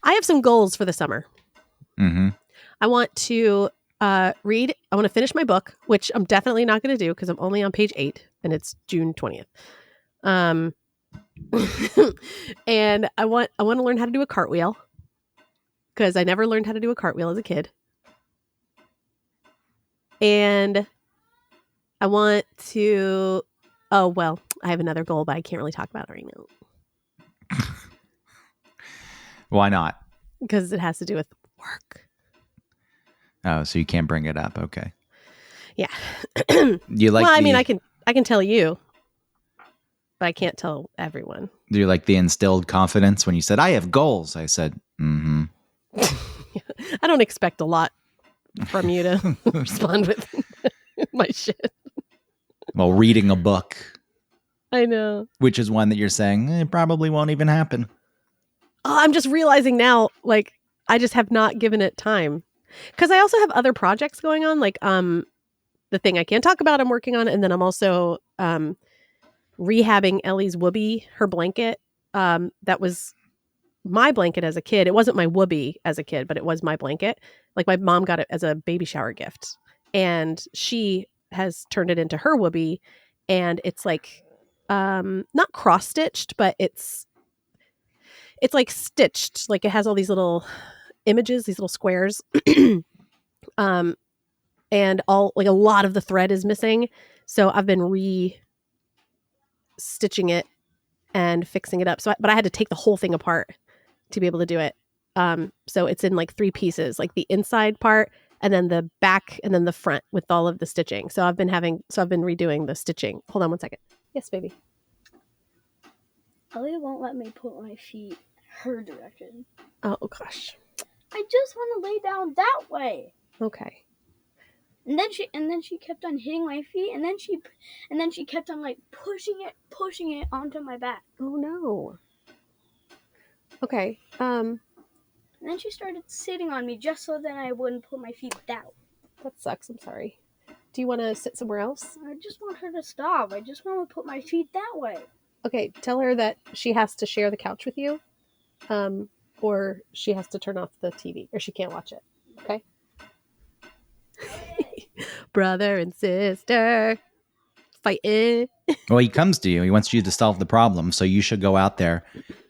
I have some goals for the summer. Mm-hmm. I want to read. I want to finish my book, which I'm definitely not going to do because I'm only on page 8 and it's June 20th. And I want to learn how to do a cartwheel because I never learned how to do a cartwheel as a kid. And I want to. Oh well, I have another goal, but I can't really talk about it right now. Why not? Because it has to do with work. Oh, so you can't bring it up. Okay. Yeah. You like? Well, I mean, I can tell you, but I can't tell everyone. Do you like the instilled confidence when you said, "I have goals"? I said, "Mm-hmm." I don't expect a lot from you to respond with my shit. Well, reading a book. I know. Which is one that you're saying it probably won't even happen. Oh, I'm just realizing now, like, I just have not given it time. Because I also have other projects going on, like the thing I can't talk about I'm working on, and then I'm also rehabbing Ellie's whoopee, her blanket. That was my blanket as a kid. It wasn't my whoopee as a kid, but it was my blanket. Like my mom got it as a baby shower gift. And she has turned it into her whoopee. And it's like not cross-stitched, but it's like stitched. Like it has all these little images, these little squares. And all like a lot of the thread is missing. So I've been stitching it and fixing it up. But I had to take the whole thing apart to be able to do it. So it's in like 3 pieces, like the inside part and then the back and then the front with all of the stitching. So I've been redoing the stitching. Hold on one second. Yes, baby. Ellie won't let me put my feet her direction. Oh gosh. I just want to lay down that way. Okay. And then she kept on hitting my feet, and then she kept on like pushing it onto my back. Oh no. Okay. And then she started sitting on me just so that I wouldn't put my feet down. That sucks. I'm sorry. Do you want to sit somewhere else? I just want her to stop. I just want to put my feet that way. Okay, tell her that she has to share the couch with you, or she has to turn off the TV, or she can't watch it. Okay. Brother and sister fighting. Well, he comes to you. He wants you to solve the problem. So you should go out there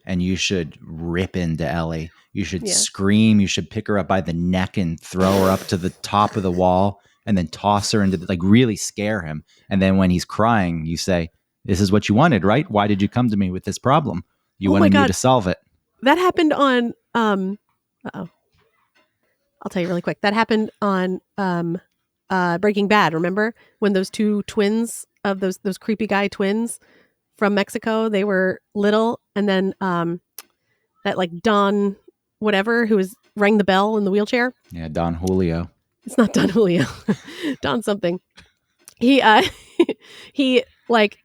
and you should rip into Ellie. You should scream. You should pick her up by the neck and throw her up to the top of the wall and then toss her into like really scare him. And then when he's crying, you say, "This is what you wanted, right? Why did you come to me with this problem? You wanted me to solve it." That happened on I'll tell you really quick. That happened on Breaking Bad. Remember when those 2 twins of those creepy guy twins from Mexico, they were little, and then that like Don whatever who rang the bell in the wheelchair. Yeah, Don Julio. It's not Don Julio. Don something. He he like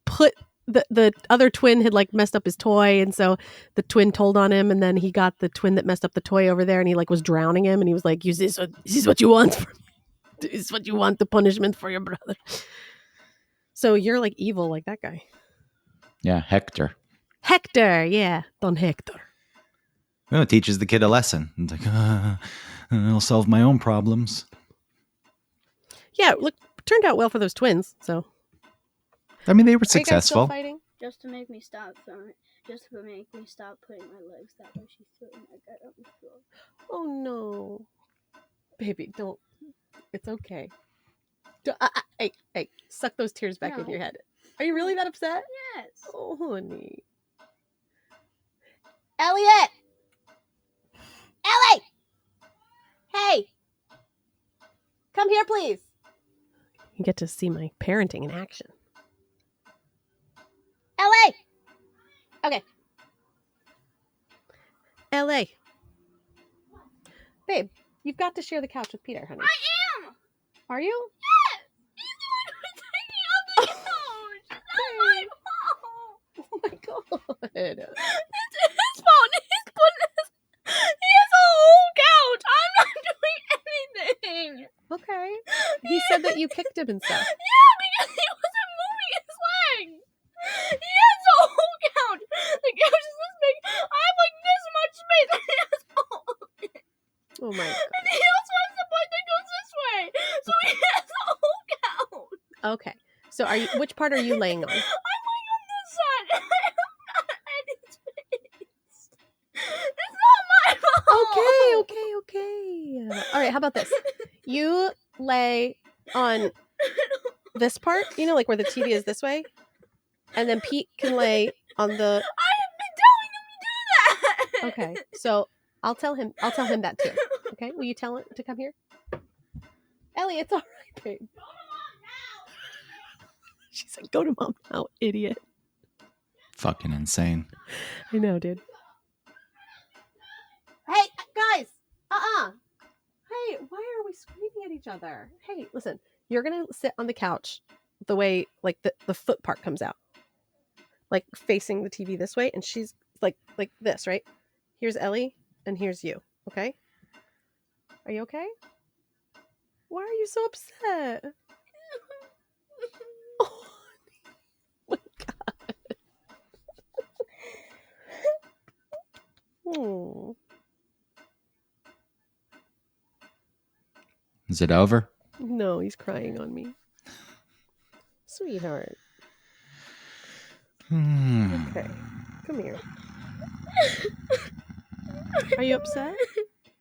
put the other twin had like messed up his toy, and so the twin told on him, and then he got the twin that messed up the toy over there, and he like was drowning him, and he was like, "Is this what you want? This is what you want, the punishment for your brother." So you're like evil like that guy. Yeah, Hector. Hector, yeah, Don Hector. Well, it teaches the kid a lesson. It's like, I'll solve my own problems. Yeah, look, turned out well for those twins. So, I mean, they were Are you guys still successful. fighting? Just to make me stop putting my legs that way. She's throwing my gut on the floor. Oh no, baby, don't. It's okay. Hey, suck those tears back in your head. Are you really that upset? Yes. Oh, honey. Elliot! Ellie! Hey! Come here, please. You get to see my parenting in action. Ellie! Okay. Ellie. Babe, you've got to share the couch with Peter, honey. I am! Are you? Yes! He's the one who's taking up the couch! It's not my fault! Oh my god. It's his fault! He has a whole couch! I'm not doing anything! Okay. He said that you kicked him and stuff. Yeah, because he wasn't moving his legs! He has a whole couch! The couch is this big. I have like this much space, and Oh my god. And he also has the part that goes this way. So he has the whole couch. Okay. So which part are you laying on? I'm laying on this side. I have not any space. It's not my fault. Okay. All right, how about this? You lay on this part, like where the TV is this way, and then Pete can lay on the. I have been telling him to do that. Okay, so I'll tell him that too. Okay, will you tell him to come here? Ellie, it's all right, babe. She said, "Go to mom now, idiot." Fucking insane. I know, dude. Hey, guys! Hey, why are we screaming at each other? Hey, listen, you're gonna sit on the couch the way, like, the foot part comes out. Like, facing the TV this way, and she's like this, right? Here's Ellie, and here's you, okay? Are you okay? Why are you so upset? Oh my god. Oh. Is it over? No, he's crying on me. Sweetheart. Okay, come here. Are you upset?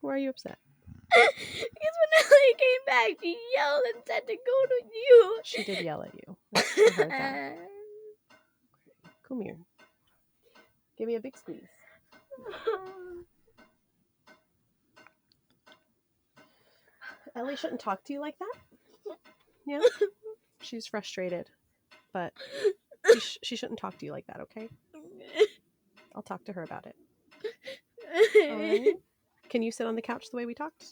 Why are you upset? Because when Ellie came back, she yelled and said to go to you. She did yell at you. I heard that. Come here. Give me a big squeeze. Ellie shouldn't talk to you like that. Yeah? She's frustrated. But she shouldn't talk to you like that, okay? I'll talk to her about it. All right? Can you sit on the couch the way we talked?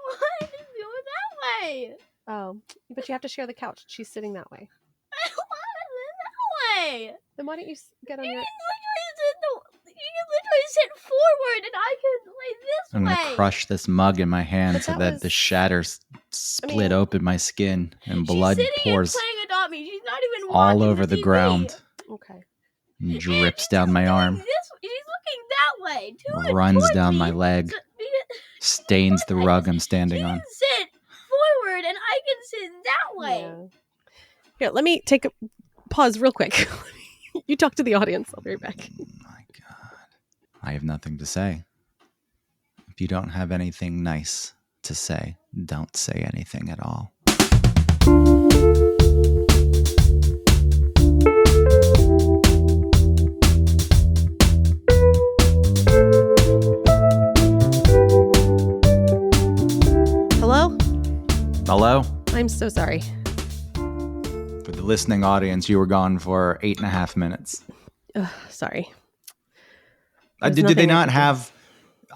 Why did you go that way? Oh, but you have to share the couch. She's sitting that way. I don't want to sit that way. Then why don't you get on your... You can literally sit forward and I can lay this I'm way. going to crush this mug in my hand But so that that was- the shatters split open my skin and blood She's sitting pours and playing Adopt Me. She's not even all watching over the TV. ground Okay. and drips down my arm, She's looking that way. runs towards down me. my leg, So, stains the rug I'm standing she on. can sit forward and I can sit that way. Yeah. Here, let me take a pause real quick. You talk to the audience. I'll be right back. Oh my God. I have nothing to say. If you don't have anything nice to say, don't say anything at all. Hello? Hello? I'm so sorry. For the listening audience, you were gone for 8.5 minutes. Sorry. Did There's they nothing I not can do. have...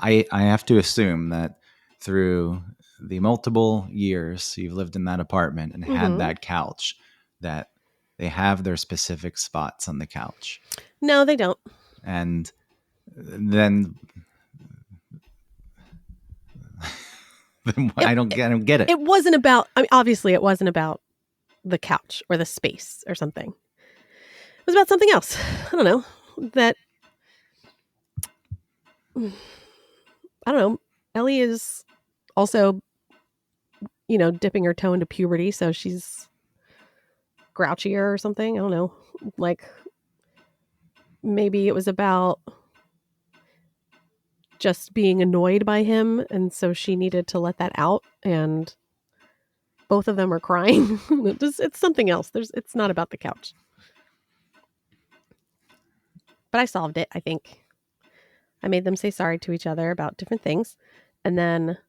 I have to assume that through the multiple years you've lived in that apartment and had Mhm. that couch, that they have their specific spots on the couch. No, they don't. And then I don't get it. It wasn't about, I mean, obviously it wasn't about the couch or the space or something. It was about something else. I don't know. That, I don't know. Ellie is also, dipping her toe into puberty, so she's grouchier or something. I don't know. Like, maybe it was about just being annoyed by him, and so she needed to let that out, and both of them are crying. It's something else. It's not about the couch. But I solved it, I think. I made them say sorry to each other about different things. And then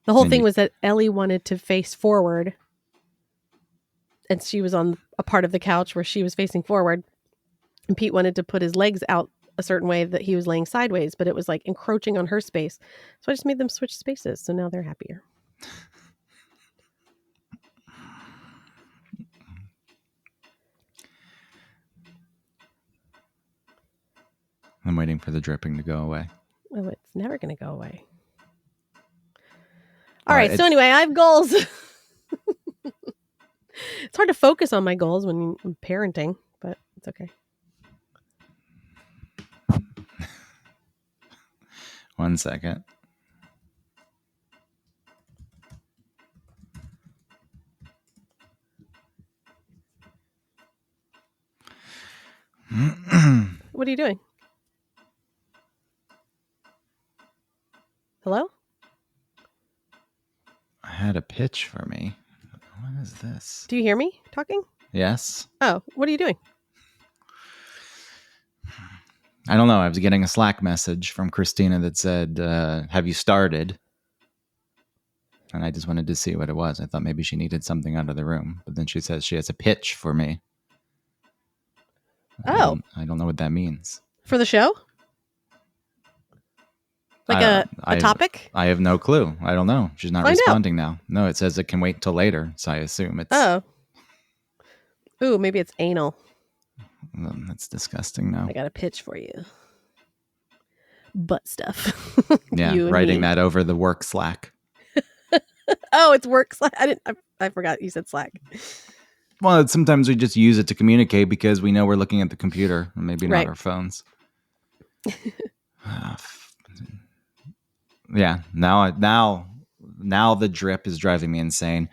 the whole thing was that Ellie wanted to face forward. And she was on a part of the couch where she was facing forward. And Pete wanted to put his legs out a certain way that he was laying sideways, but it was like encroaching on her space. So I just made them switch spaces. So now they're happier. I'm waiting for the dripping to go away. Oh, it's never going to go away. All right. So anyway, I have goals. It's hard to focus on my goals when I'm parenting, but it's okay. 1 second. What are you doing? Hello? I had a pitch for me. What is this? Do you hear me talking? Yes. Oh, what are you doing? I don't know. I was getting a Slack message from Christina that said, have you started? And I just wanted to see what it was. I thought maybe she needed something out of the room. But then she says she has a pitch for me. Oh. I don't know what that means. For the show? Like a topic? I have no clue. I don't know. She's not Find responding now. No, it says it can wait till later. So I assume it's... Oh. Ooh, maybe it's anal. That's disgusting now. I got a pitch for you. Butt stuff. Yeah, writing that over the work Slack. Oh, it's work Slack. I forgot you said Slack. Well, sometimes we just use it to communicate because we know we're looking at the computer, maybe not our phones. Yeah, now the drip is driving me insane.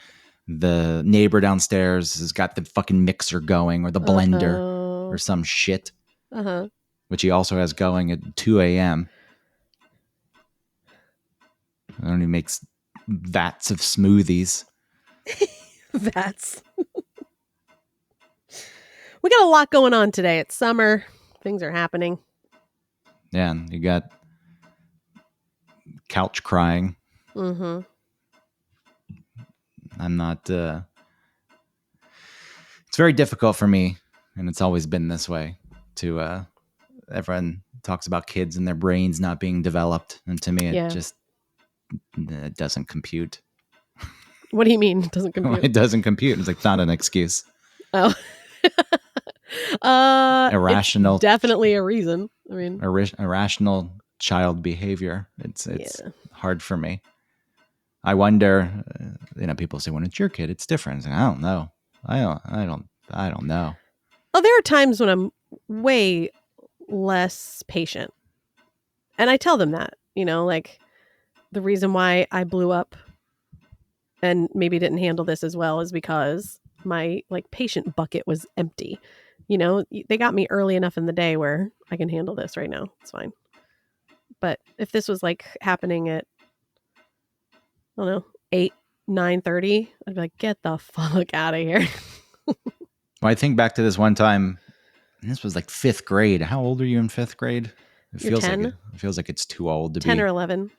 The neighbor downstairs has got the fucking mixer going, or the blender, or some shit, which he also has going at 2 a.m. And he makes vats of smoothies. Vats. We got a lot going on today. It's summer. Things are happening. Yeah, and you got couch crying. Mm-hmm. I'm not... it's very difficult for me, and it's always been this way, to... everyone talks about kids and their brains not being developed, and to me it doesn't compute. What do you mean it doesn't compute? It doesn't compute. It's like not an excuse. Oh. Irrational. It's definitely a reason. I mean, irrational child behavior. It's hard for me. I wonder, people say when it's your kid, it's different. It's like, I don't know. I don't know. Oh, there are times when I'm way less patient. And I tell them that, like the reason why I blew up and maybe didn't handle this as well is because my patient bucket was empty. They got me early enough in the day where I can handle this right now. It's fine. But if this was happening at, I don't know, 8, 9:30, I'd be like, get the fuck out of here. Well, I think back to this one time, and this was 5th grade. How old are you in 5th grade? You're 10? It feels like it's too old to 10 or 11.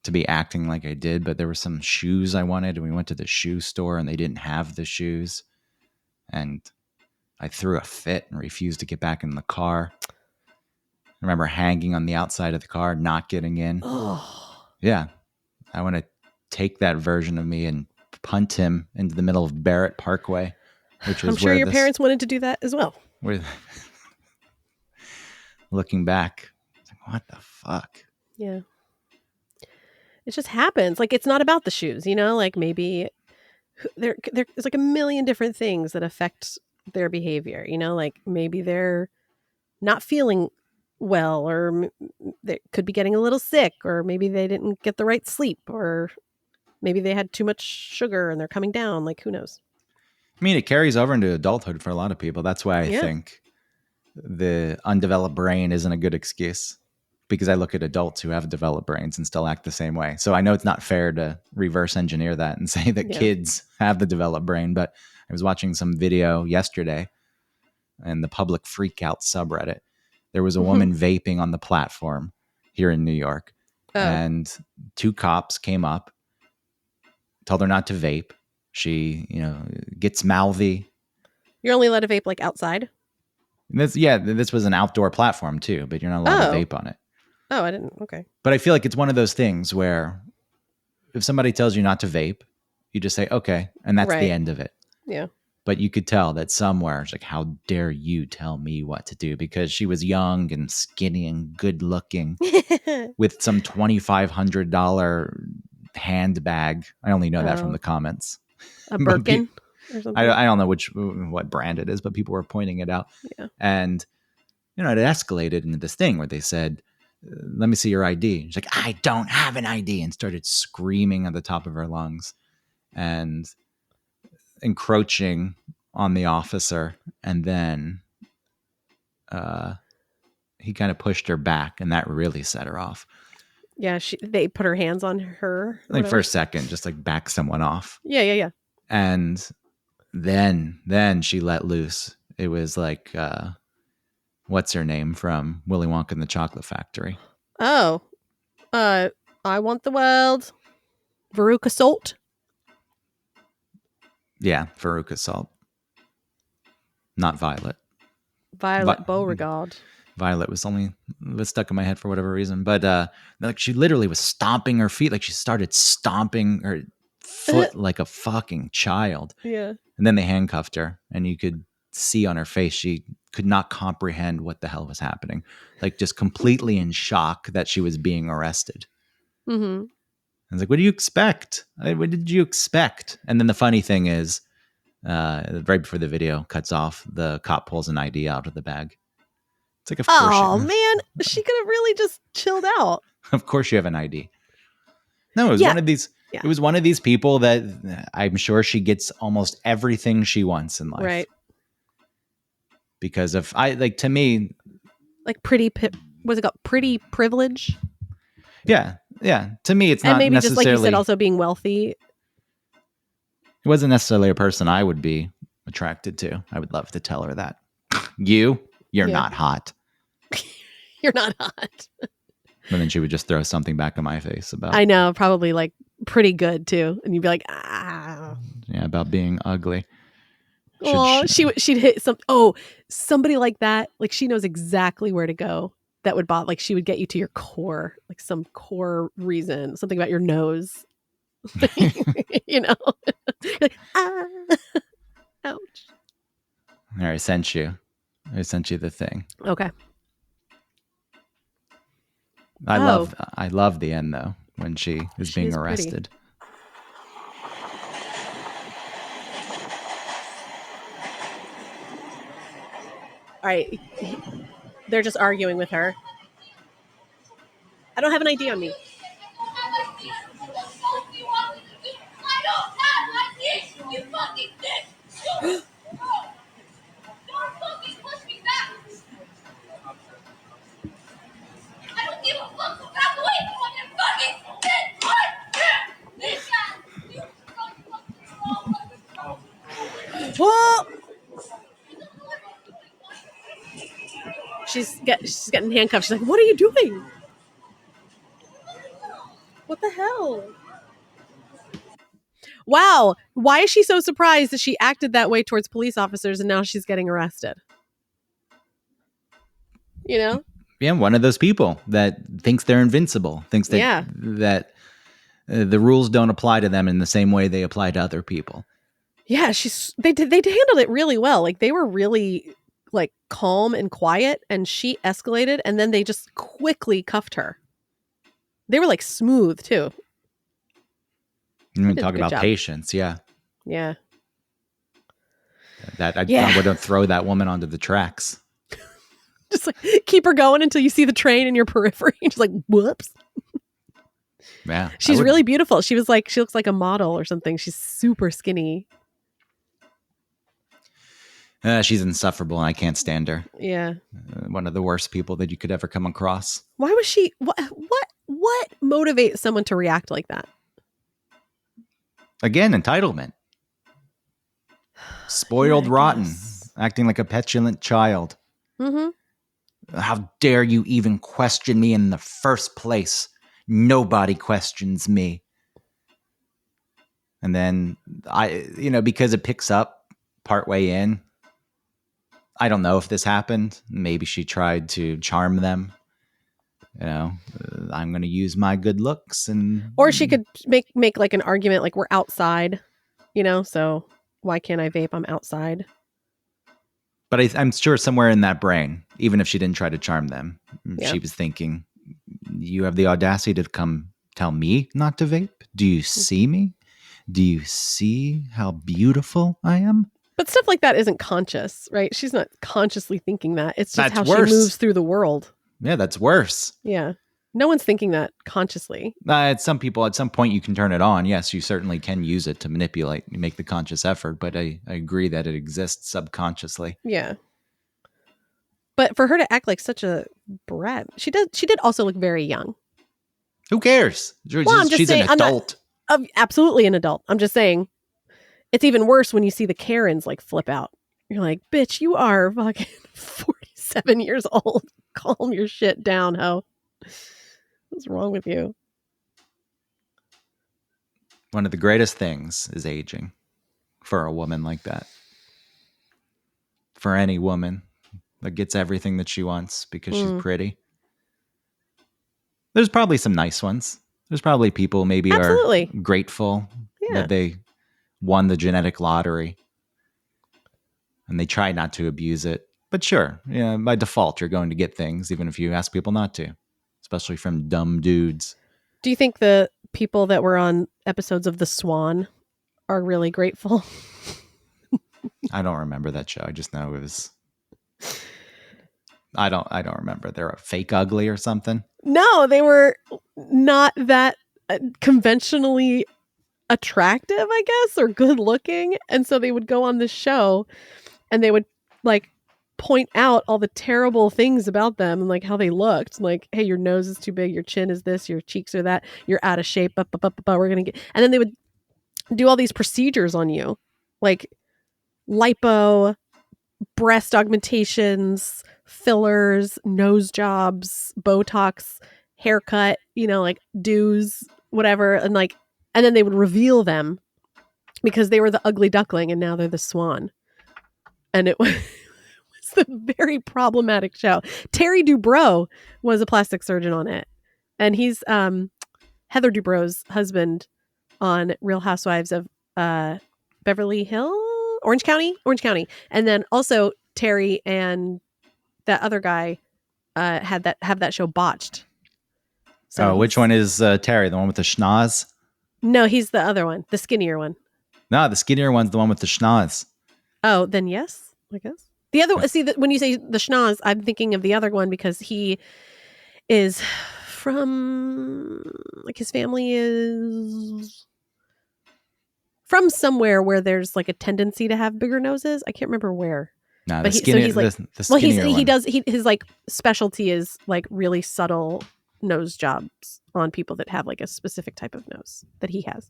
To be acting like I did, but there were some shoes I wanted, and we went to the shoe store and they didn't have the shoes. And I threw a fit and refused to get back in the car. I remember hanging on the outside of the car, not getting in. Oh. Yeah. I want to take that version of me and punt him into the middle of Barrett Parkway, which was I'm sure your parents wanted to do that as well. Looking back, it's like, what the fuck? Yeah. It just happens. It's not about the shoes, maybe there's a million different things that affect their behavior, maybe they're not feeling well, or they could be getting a little sick, or maybe they didn't get the right sleep, or maybe they had too much sugar and they're coming down. Who knows? I mean, it carries over into adulthood for a lot of people. That's why I think the undeveloped brain isn't a good excuse, because I look at adults who have developed brains and still act the same way. So I know it's not fair to reverse engineer that and say that kids have the developed brain, but I was watching some video yesterday in the public freakout subreddit. There was a woman vaping on the platform here in New York, and 2 cops came up, told her not to vape. She, gets mouthy. You're only allowed to vape outside? This was an outdoor platform too, but you're not allowed to vape on it. Oh, I didn't. Okay. But I feel like it's one of those things where if somebody tells you not to vape, you just say, okay. And that's the end of it. Yeah. But you could tell that somewhere it's like, how dare you tell me what to do? Because she was young and skinny and good looking with some $2,500 handbag. I only know that from the comments. A Birkin or something? I don't know what brand it is, but people were pointing it out. Yeah. And, it escalated into this thing where they said, let me see your ID. She's like, I don't have an ID, and started screaming at the top of her lungs and encroaching on the officer. And then he kind of pushed her back, and that really set her off. Yeah, they put her hands on her. Like for a second, just like back someone off. Yeah. And then she let loose. It was like, what's her name from Willy Wonka and the Chocolate Factory? Oh, I want the world. Veruca Salt. Yeah, Veruca Salt. Not Violet. Violet Beauregard. Violet was stuck in my head for whatever reason. But like she literally was stomping her feet. Like she started stomping her foot like a fucking child. Yeah. And then they handcuffed her, and you could see on her face she could not comprehend what the hell was happening. Like just completely in shock that she was being arrested. Mm-hmm. I was like, what do you expect? What did you expect? And then the funny thing is, right before the video cuts off, the cop pulls an ID out of the bag. It's like, of course. Oh man, she could have really just chilled out. Of course, you have an ID. No, it was one of these. Yeah. It was one of these people that I'm sure she gets almost everything she wants in life, right? Because of to me, like was it called pretty privilege? Yeah. To me, it's not maybe necessarily, just like you said, also being wealthy. It wasn't necessarily a person I would be attracted to. I would love to tell her that. You're not hot. You're not hot. And then she would just throw something back in my face about. I know, probably like pretty good too, and you'd be like, ah. Yeah, about being ugly. Oh, she'd hit somebody like that. Like she knows exactly where to go. That would bother. Like she would get you to your core, like some core reason, something about your nose. You know, like, ouch. All right, I sent you the thing. Okay. I love the end though when she is being arrested. Pretty. All right, they're just arguing with her. I don't have an ID on me. You fucking bitch! Don't fucking push me back! I don't give a fuck! Back away from your fucking bitch! Whoa! She's getting handcuffed. She's like, "What are you doing? What the hell?" Wow. Why is she so surprised that she acted that way towards police officers and now she's getting arrested? You know? Yeah, one of those people that thinks they're invincible, thinks that the rules don't apply to them in the same way they apply to other people. Yeah, they handled it really well. Like they were really like calm and quiet, and she escalated, and then they just quickly cuffed her. They were like smooth too. You talk about patience, yeah. Yeah. I wouldn't throw that woman onto the tracks. Just like keep her going until you see the train in your periphery. Just like, whoops. Yeah. She's really beautiful. She looks like a model or something. She's super skinny. She's insufferable and I can't stand her. Yeah. One of the worst people that you could ever come across. Why was she, what motivates someone to react like that? Again, entitlement. Spoiled rotten. Acting like a petulant child. Mm-hmm. How dare you even question me in the first place? Nobody questions me. And then because it picks up partway in, I don't know if this happened. Maybe she tried to charm them. I'm going to use my good looks or she could make like an argument like we're outside, so why can't I vape? I'm outside. But I'm sure somewhere in that brain, even if she didn't try to charm them, she was thinking, you have the audacity to come tell me not to vape? Do you see me? Do you see how beautiful I am? But stuff like that isn't conscious, right? She's not consciously thinking that. It's just that's how worse. She moves through the world. Yeah, that's worse. Yeah. No one's thinking that consciously. At some point you can turn it on. Yes, you certainly can use it to manipulate, make the conscious effort, but I agree that it exists subconsciously. Yeah. But for her to act like such a brat. She did also look very young. Who cares? I'm just She's saying, an adult. Absolutely an adult. I'm just saying, it's even worse when you see the Karens like flip out. You're like, bitch, you are fucking 47 years old. Calm your shit down, ho. What's wrong with you? One of the greatest things is aging for a woman like that. For any woman that gets everything that she wants because she's pretty. There's probably some nice ones. There's probably people maybe Absolutely. are grateful that they won the genetic lottery and they try not to abuse it. But sure, yeah, by default, you're going to get things even if you ask people not to, especially from dumb dudes. Do you think the people that were on episodes of The Swan are really grateful? I don't remember that show. I just know it was. I don't remember. They're a fake ugly or something. No, they were not that conventionally attractive, I guess, or good looking. And so they would go on this show and they would like point out all the terrible things about them and like how they looked. Like, hey, your nose is too big, your chin is this, your cheeks are that, you're out of shape, we're gonna get. And then they would do all these procedures on you, like lipo, breast augmentations, fillers, nose jobs, Botox, haircut, like do's, whatever. And then they would reveal them because they were the ugly duckling and now they're the swan. And it was a very problematic show. Terry Dubrow was a plastic surgeon on it. And he's Heather Dubrow's husband on Real Housewives of Beverly Hills, Orange County. And then also Terry and that other guy have that show botched. So which one is Terry? The one with the schnoz? No, he's the other one, the skinnier one. No, the skinnier one's the one with the schnoz. Oh, then yes, I guess. The other one, see, when you say the schnoz, I'm thinking of the other one because he is from, like, his family is from somewhere where there's like a tendency to have bigger noses. I can't remember where. No, but he's like, the skinnier one. His like specialty is like really subtle nose jobs on people that have like a specific type of nose that he has.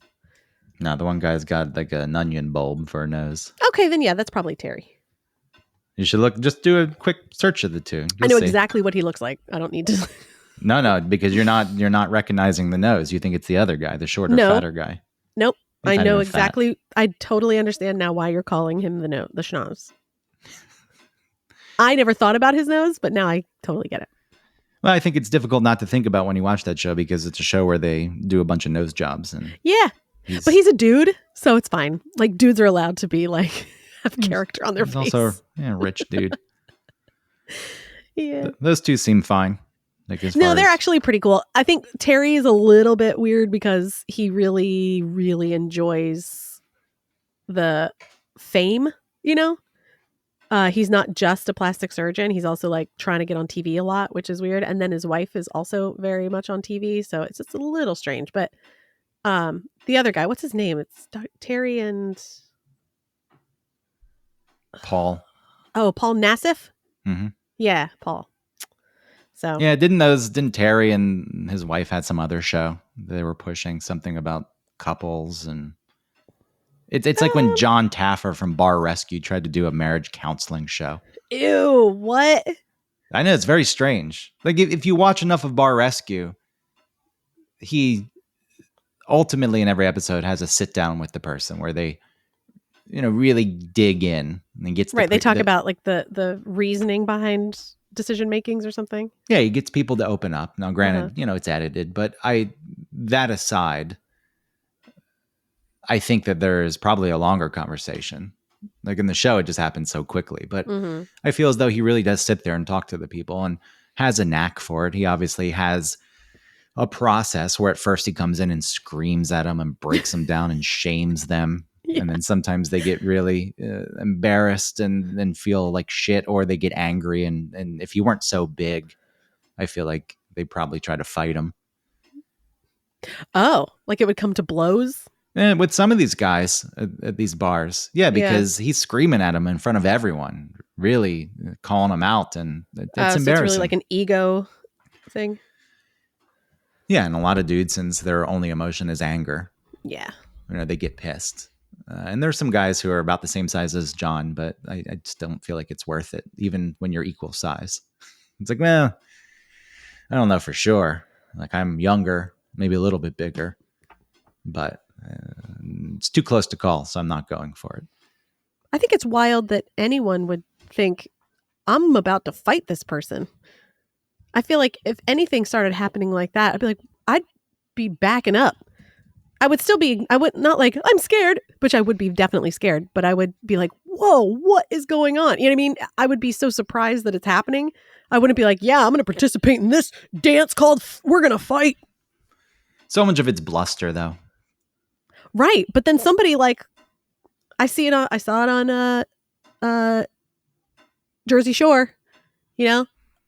No, the one guy's got like an onion bulb for a nose. Okay, then yeah, that's probably Terry. You should just do a quick search of the two. I know exactly what he looks like. I don't need to. No, because you're not recognizing the nose. You think it's the other guy, the shorter, fatter guy. Nope. I know exactly. Fat. I totally understand now why you're calling him the schnoz. I never thought about his nose, but now I totally get it. Well, I think it's difficult not to think about when you watch that show because it's a show where they do a bunch of nose jobs. And but he's a dude, so it's fine. Like, dudes are allowed to be like, have character on their face. Also a rich dude. Yeah. Those two seem fine. They're actually pretty cool. I think Terry is a little bit weird because he really, really enjoys the fame, He's not just a plastic surgeon. He's also like trying to get on TV a lot, which is weird. And then his wife is also very much on TV. So it's just a little strange. But the other guy, what's his name? It's Terry and Paul. Oh, Paul Nassif? Mm-hmm. Yeah, Paul. So yeah, didn't Terry and his wife had some other show? They were pushing something about couples, and it's like when John Taffer from Bar Rescue tried to do a marriage counseling show. Ew, what? I know, it's very strange. Like if you watch enough of Bar Rescue, he ultimately in every episode has a sit down with the person where they really dig in and gets they talk about like the reasoning behind decision makings or something. Yeah, he gets people to open up. Now granted, it's edited, but that aside, I think that there is probably a longer conversation. Like in the show, it just happens so quickly, but I feel as though he really does sit there and talk to the people and has a knack for it. He obviously has a process where at first he comes in and screams at them and breaks them down and shames them. Yeah. And then sometimes they get really embarrassed and then feel like shit, or they get angry. And if you weren't so big, I feel like they probably try to fight him. Oh, like it would come to blows? And with some of these guys at these bars, because he's screaming at them in front of everyone, really calling them out, and it's So embarrassing. it's really like an ego thing. Yeah, and a lot of dudes, since their only emotion is anger, Yeah, they get pissed. And there's some guys who are about the same size as John, but I just don't feel like it's worth it, even when you're equal size. It's like, well, I don't know for sure. Like, I'm younger, maybe a little bit bigger, but it's too close to call, so I'm not going for it. I think it's wild that anyone would think, I'm about to fight this person. I feel like if anything started happening like that, I'd be backing up. I would not like, I'm scared, which I would be definitely scared, but I would be like, whoa, what is going on? You know what I mean? I would be so surprised that it's happening. I wouldn't be like, yeah, I'm going to participate in this dance called We're Going to Fight. So much of it's bluster, though. Right. But then somebody I saw it on Jersey Shore,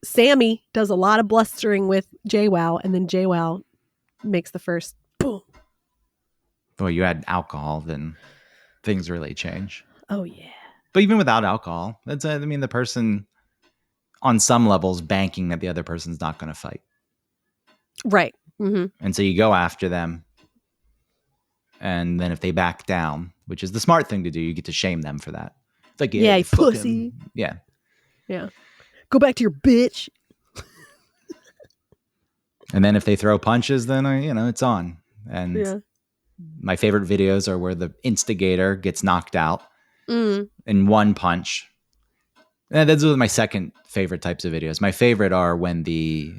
Sammy does a lot of blustering with JWoww, and then JWoww makes the first boom. Well, you add alcohol, then things really change. Oh, yeah. But even without alcohol, the person on some levels banking that the other person's not going to fight. Right. Mm-hmm. And so you go after them. And then if they back down, which is the smart thing to do, you get to shame them for that. It's like, yeah, you pussy. Yeah. Yeah. Go back to your bitch. And then if they throw punches, then, it's on. And my favorite videos are where the instigator gets knocked out in one punch. And those are my second favorite types of videos. My favorite are when the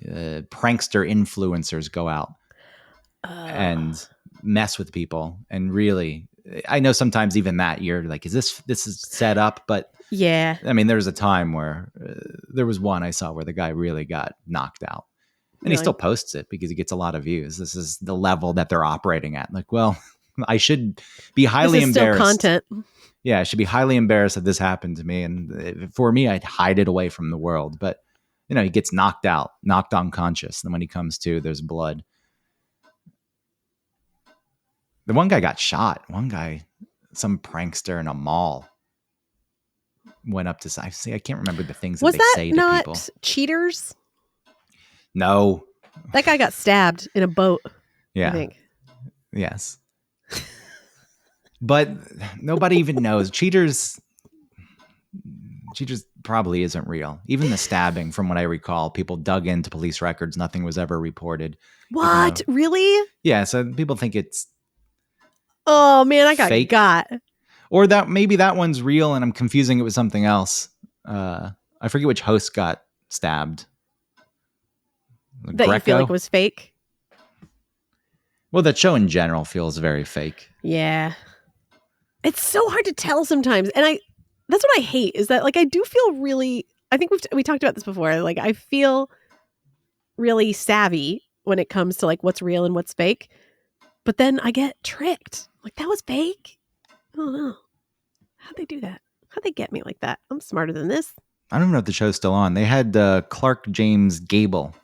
prankster influencers go out and mess with people. And really, I know sometimes even that you're like, this is set up? But yeah, I mean, there was a time where there was one I saw where the guy really got knocked out. And he still posts it because he gets a lot of views. This is the level that they're operating at. Like, well, I should be highly embarrassed. Still content. Yeah, I should be highly embarrassed that this happened to me. And for me, I'd hide it away from the world. But, he gets knocked out, knocked unconscious. And when he comes to, there's blood. The one guy got shot. One guy, some prankster in a mall, went up to, I can't remember the things that they say to people. Was that not cheaters? No. That guy got stabbed in a boat. Yeah. I think. Yes. But nobody even knows. Cheaters probably isn't real. Even the stabbing, from what I recall, people dug into police records. Nothing was ever reported. What? Really? Yeah. So people think it's oh man, I got fake. Or that maybe that one's real and I'm confusing it with something else. I forget which host got stabbed. That Greco? You feel like was fake? Well, that show in general feels very fake. Yeah. It's so hard to tell sometimes. And that's what I hate is that I do feel really, I think we talked about this before. I feel really savvy when it comes to what's real and what's fake. But then I get tricked. That was fake. I don't know. How'd they do that? How'd they get me like that? I'm smarter than this. I don't know if the show's still on. They had Clark James Gable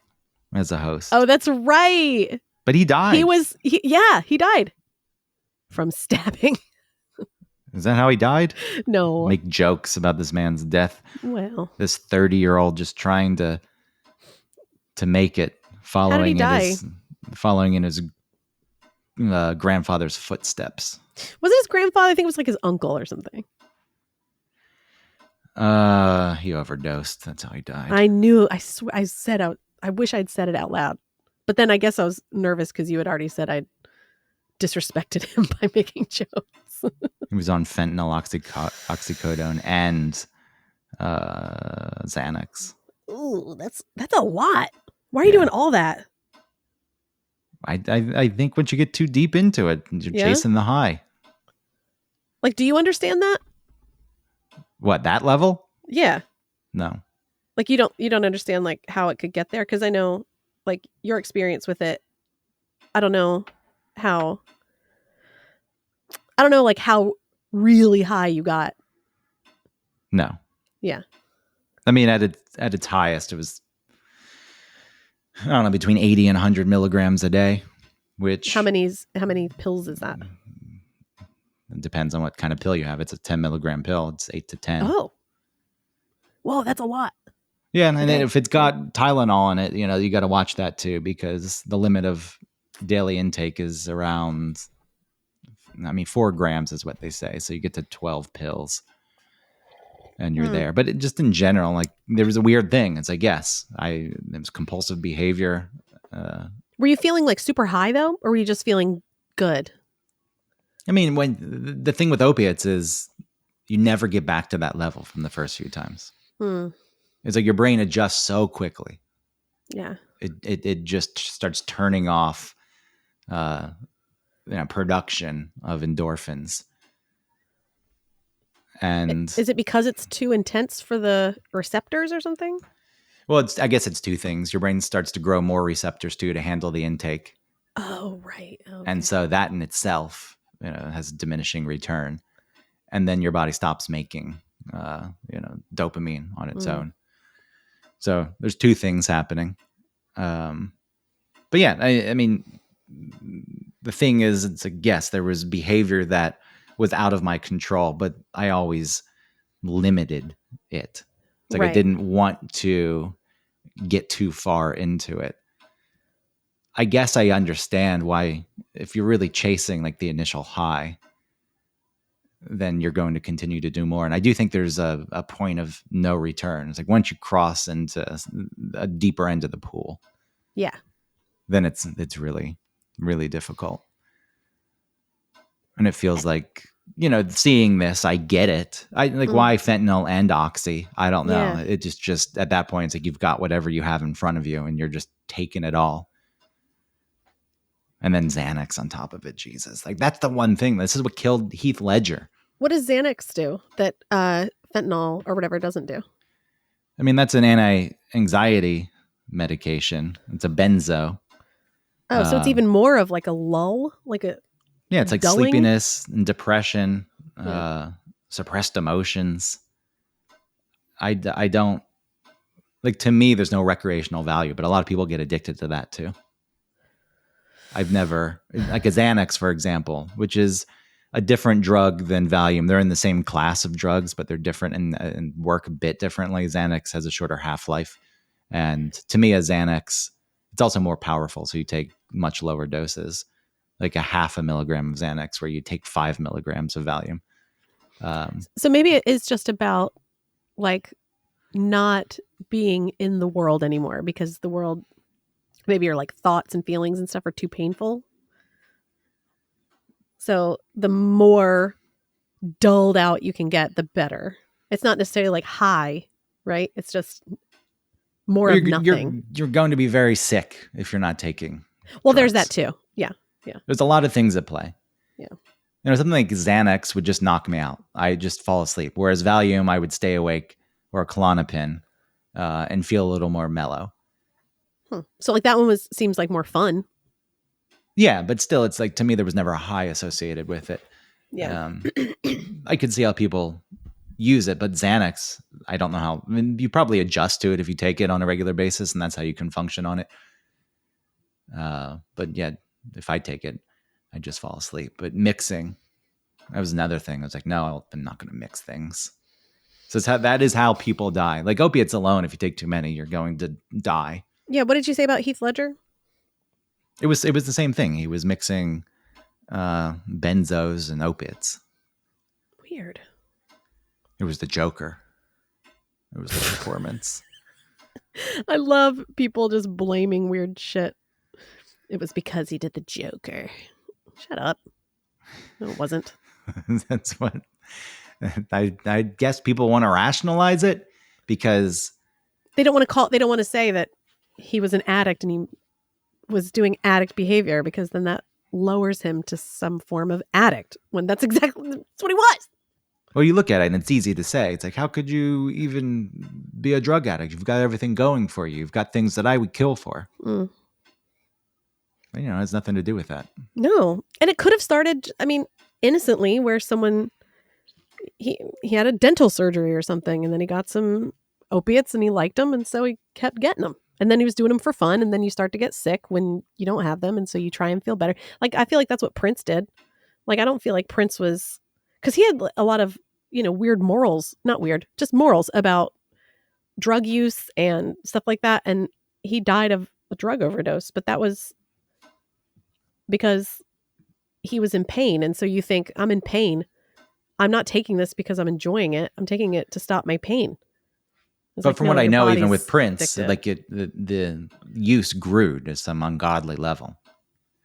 as a host. Oh, that's right. But he died. He died from stabbing. Is that how he died? No. Make jokes about this man's death. Well, this 30-year-old just trying to make it, following in his grandfather's footsteps. Was it his grandfather? I think it was his uncle or something. He overdosed. That's how he died. I knew. I wish I'd said it out loud. But then I guess I was nervous because you had already said I'd disrespected him by making jokes. He was on fentanyl, oxycodone, and Xanax. Ooh, that's a lot. Why are you doing all that? I think once you get too deep into it, you're chasing the high. Do you understand that? What, that level? Yeah. No. You don't understand how it could get there? Because I know your experience with it. I don't know how really high you got. No. Yeah. I mean, at its highest, it was, I don't know, between 80 and 100 milligrams a day, which... How many pills is that? It depends on what kind of pill you have. It's a 10 milligram pill. It's 8 to 10. Oh. Whoa, that's a lot. Yeah, and then if it's got Tylenol in it, you got to watch that too, because the limit of daily intake is around, 4 grams is what they say. So you get to 12 pills and you're there. But just in general, like, there was a weird thing. It's like, yes, there was compulsive behavior. Were you feeling like super high though? Or were you just feeling good? When the thing with opiates is you never get back to that level from the first few times. It's like your brain adjusts so quickly. Yeah. It just starts turning off production of endorphins. And is it because it's too intense for the receptors or something? Well, I guess it's two things. Your brain starts to grow more receptors too to handle the intake. Oh, right. Okay. And so that in itself, has a diminishing return. And then your body stops making, dopamine on its own. So there's two things happening. But yeah, the thing is, it's like, yes, there was behavior that was out of my control, but I always limited it. It's like I didn't want to get too far into it. I guess I understand why, if you're really chasing like the initial high, then you're going to continue to do more. And I do think there's a point of no return. It's like once you cross into a deeper end of the pool, then it's really, really difficult. And it feels like, seeing this, I get it. I like why fentanyl and oxy. I don't know. Yeah. It just at that point, it's like you've got whatever you have in front of you and you're just taking it all. And then Xanax on top of it. Jesus. Like, that's the one thing. This is what killed Heath Ledger. What does Xanax do that fentanyl or whatever doesn't do? That's an anti-anxiety medication. It's a benzo. Oh, so it's even more of like a lull? It's like dulling? Sleepiness and depression, suppressed emotions. I don't, like, to me, there's no recreational value, but a lot of people get addicted to that too. I've never, like a Xanax, for example, which is a different drug than Valium. They're in the same class of drugs, but they're different and work a bit differently. Xanax has a shorter half-life. And to me, a Xanax, it's also more powerful. So you take much lower doses, like a 0.5 milligram of Xanax, where you take 5 milligrams of Valium. So maybe it is just about like not being in the world anymore, because the world, maybe your like thoughts and feelings and stuff are too painful. So the more dulled out you can get, the better. It's not necessarily like high, right? It's just more of nothing. You're going to be very sick if you're not taking drugs. There's that too. Yeah. There's a lot of things at play. Yeah. Something like Xanax would just knock me out. I just fall asleep. Whereas Valium, I would stay awake, or a Klonopin, and feel a little more mellow. So like that one seems like more fun. Yeah, but still, it's like, to me, there was never a high associated with it. Yeah. I could see how people use it, but Xanax, I don't know how. You probably adjust to it if you take it on a regular basis, and that's how you can function on it. But yeah, if I take it, I just fall asleep. But mixing, that was another thing. I was like, no, I'm not going to mix things. So that is how people die. Like opiates alone, if you take too many, you're going to die. Yeah. What did you say about Heath Ledger? It was the same thing. He was mixing benzos and opiates. Weird. It was the Joker. It was the performance. I love people just blaming weird shit. It was because he did the Joker. Shut up. No, it wasn't. That's what I guess people want to rationalize it, because they don't want to say that he was an addict and he was doing addict behavior, because then that lowers him to some form of addict, when that's what he was. Well, you look at it and it's easy to say. It's like, how could you even be a drug addict? You've got everything going for you. You've got things that I would kill for. But, it has nothing to do with that. No. And it could have started, innocently, where someone, he had a dental surgery or something, and then he got some opiates and he liked them, and so he kept getting them. And then he was doing them for fun, and then you start to get sick when you don't have them, and so you try and feel better. Like, I feel like that's what Prince did. Like, I don't feel like Prince was, because he had a lot of, weird morals, not weird, just morals about drug use and stuff like that. And he died of a drug overdose, but that was because he was in pain. And so you think, I'm in pain. I'm not taking this because I'm enjoying it. I'm taking it to stop my pain. But from what I know, even with Prince, addictive. like the use grew to some ungodly level.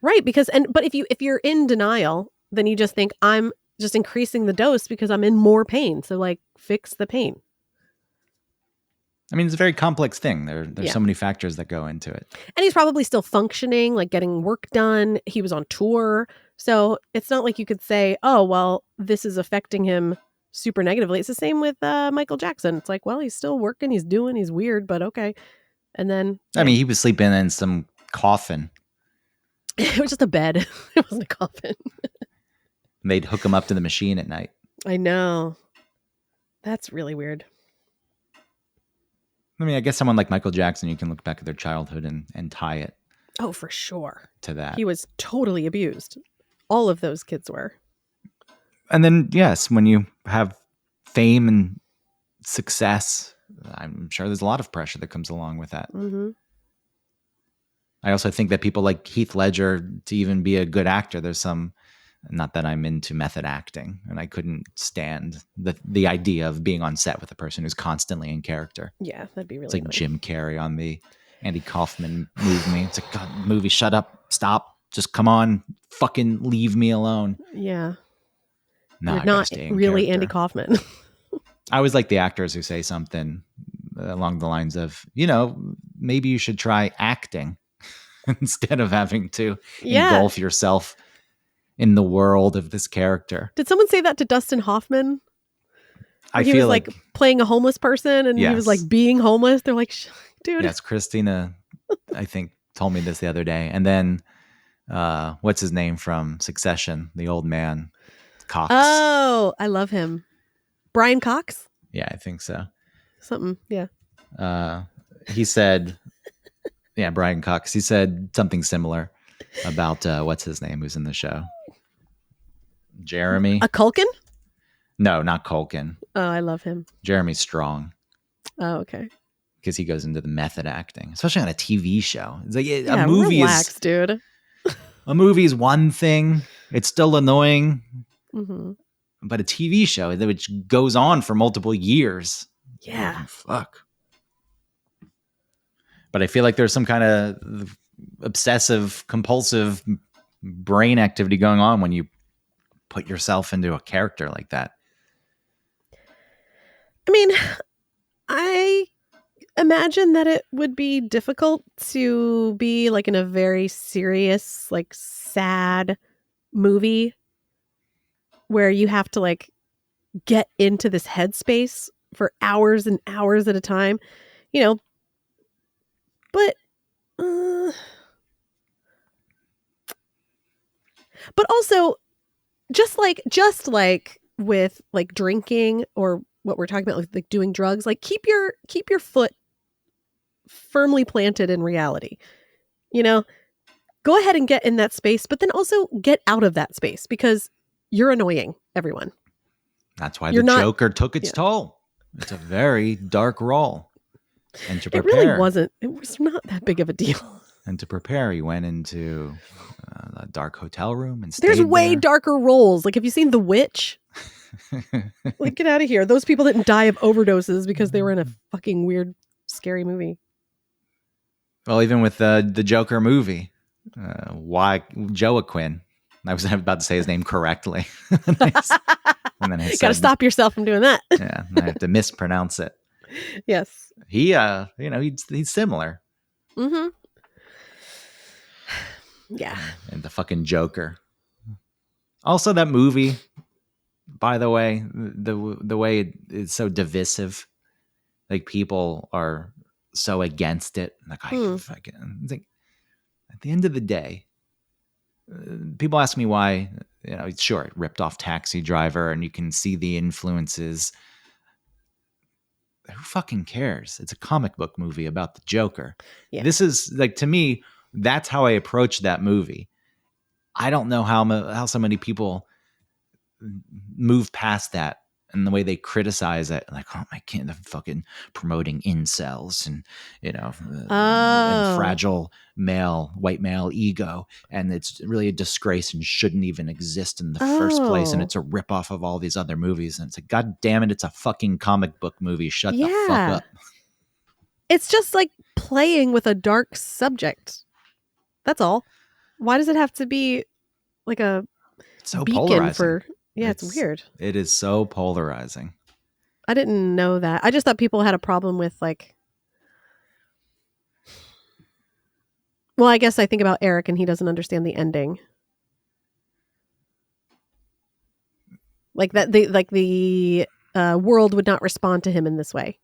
Right, but if you're in denial, then you just think, I'm just increasing the dose because I'm in more pain. So like, fix the pain. I mean, it's a very complex thing. There's so many factors that go into it. And he's probably still functioning, like getting work done. He was on tour. So it's not like you could say, oh, well, this is affecting him super negatively. It's the same with Michael Jackson. It's like, well, he's still working. He's weird, but okay. And then... I mean, he was sleeping in some coffin. It was just a bed. It wasn't a coffin. They'd hook him up to the machine at night. I know. That's really weird. I mean, I guess someone like Michael Jackson, you can look back at their childhood and tie it. Oh, for sure. To that. He was totally abused. All of those kids were. And then, yes, when you have fame and success, I'm sure there's a lot of pressure that comes along with that. Mm-hmm. I also think that people like Heath Ledger, to even be a good actor, there's some, not that I'm into method acting, and I couldn't stand the idea of being on set with a person who's constantly in character. Yeah, that'd be really It's like annoying. Jim Carrey on the Andy Kaufman movie. It's like, God, movie, shut up, stop, just come on, fucking leave me alone. Yeah. No, You're not really character. Andy Kaufman. I always like the actors who say something along the lines of, maybe you should try acting instead of having to engulf yourself in the world of this character. Did someone say that to Dustin Hoffman? He was like playing a homeless person and he was like being homeless. They're like, dude. Yes, Christina, I think, told me this the other day. And then, what's his name from Succession? The old man, Cox. Oh, I love him. Brian Cox? Yeah, I think so. Something, yeah. He said, Brian Cox. He said something similar about, what's his name who's in the show? Jeremy? A Culkin? No, not Culkin. Oh, I love him. Jeremy Strong. Oh, okay. Because he goes into the method acting, especially on a TV show. It's like a movie relax, dude. A movie is one thing. It's still annoying. Mm-hmm. But a TV show, which goes on for multiple years. Yeah. Fuck. But I feel like there's some kind of obsessive, compulsive brain activity going on when you put yourself into a character like that. I mean, I imagine that it would be difficult to be like in a very serious, like sad movie where you have to like get into this headspace for hours and hours at a time, but also just like with like drinking or what we're talking about, like doing drugs, like keep your foot firmly planted in reality, go ahead and get in that space, but then also get out of that space because you're annoying everyone. That's why Joker took its toll. It's a very dark role. And to prepare, it was not that big of a deal. And to prepare, he went into a dark hotel room and stayed There's way there. darker roles. Like, have you seen The Witch? Like, get out of here. Those people didn't die of overdoses because they were in a fucking weird, scary movie. Well, even with the Joker movie, Joaquin. I was about to say his name correctly. And then I got to stop yourself from doing that. Yeah, I have to mispronounce it. Yes. He, he's similar. Mm-hmm. Yeah. And the fucking Joker. Also, that movie, by the way, the way it's so divisive, like people are so against it. Like, it's like, at the end of the day, people ask me why, sure, it ripped off Taxi Driver and you can see the influences. Who fucking cares? It's a comic book movie about the Joker. Yeah. This is like, to me, that's how I approach that movie. I don't know how so many people move past that. And the way they criticize it, like, oh my God, they're fucking promoting incels and, and fragile white male ego. And it's really a disgrace and shouldn't even exist in the first place. And it's a ripoff of all these other movies. And it's like, God damn it, it's a fucking comic book movie. Shut the fuck up. It's just like playing with a dark subject. That's all. Why does it have to be like a so beacon polarizing? For... Yeah, it's weird. It is so polarizing. I didn't know that. I just thought people had a problem with like... Well, I guess I think about Eric and he doesn't understand the ending. Like that, the world would not respond to him in this way.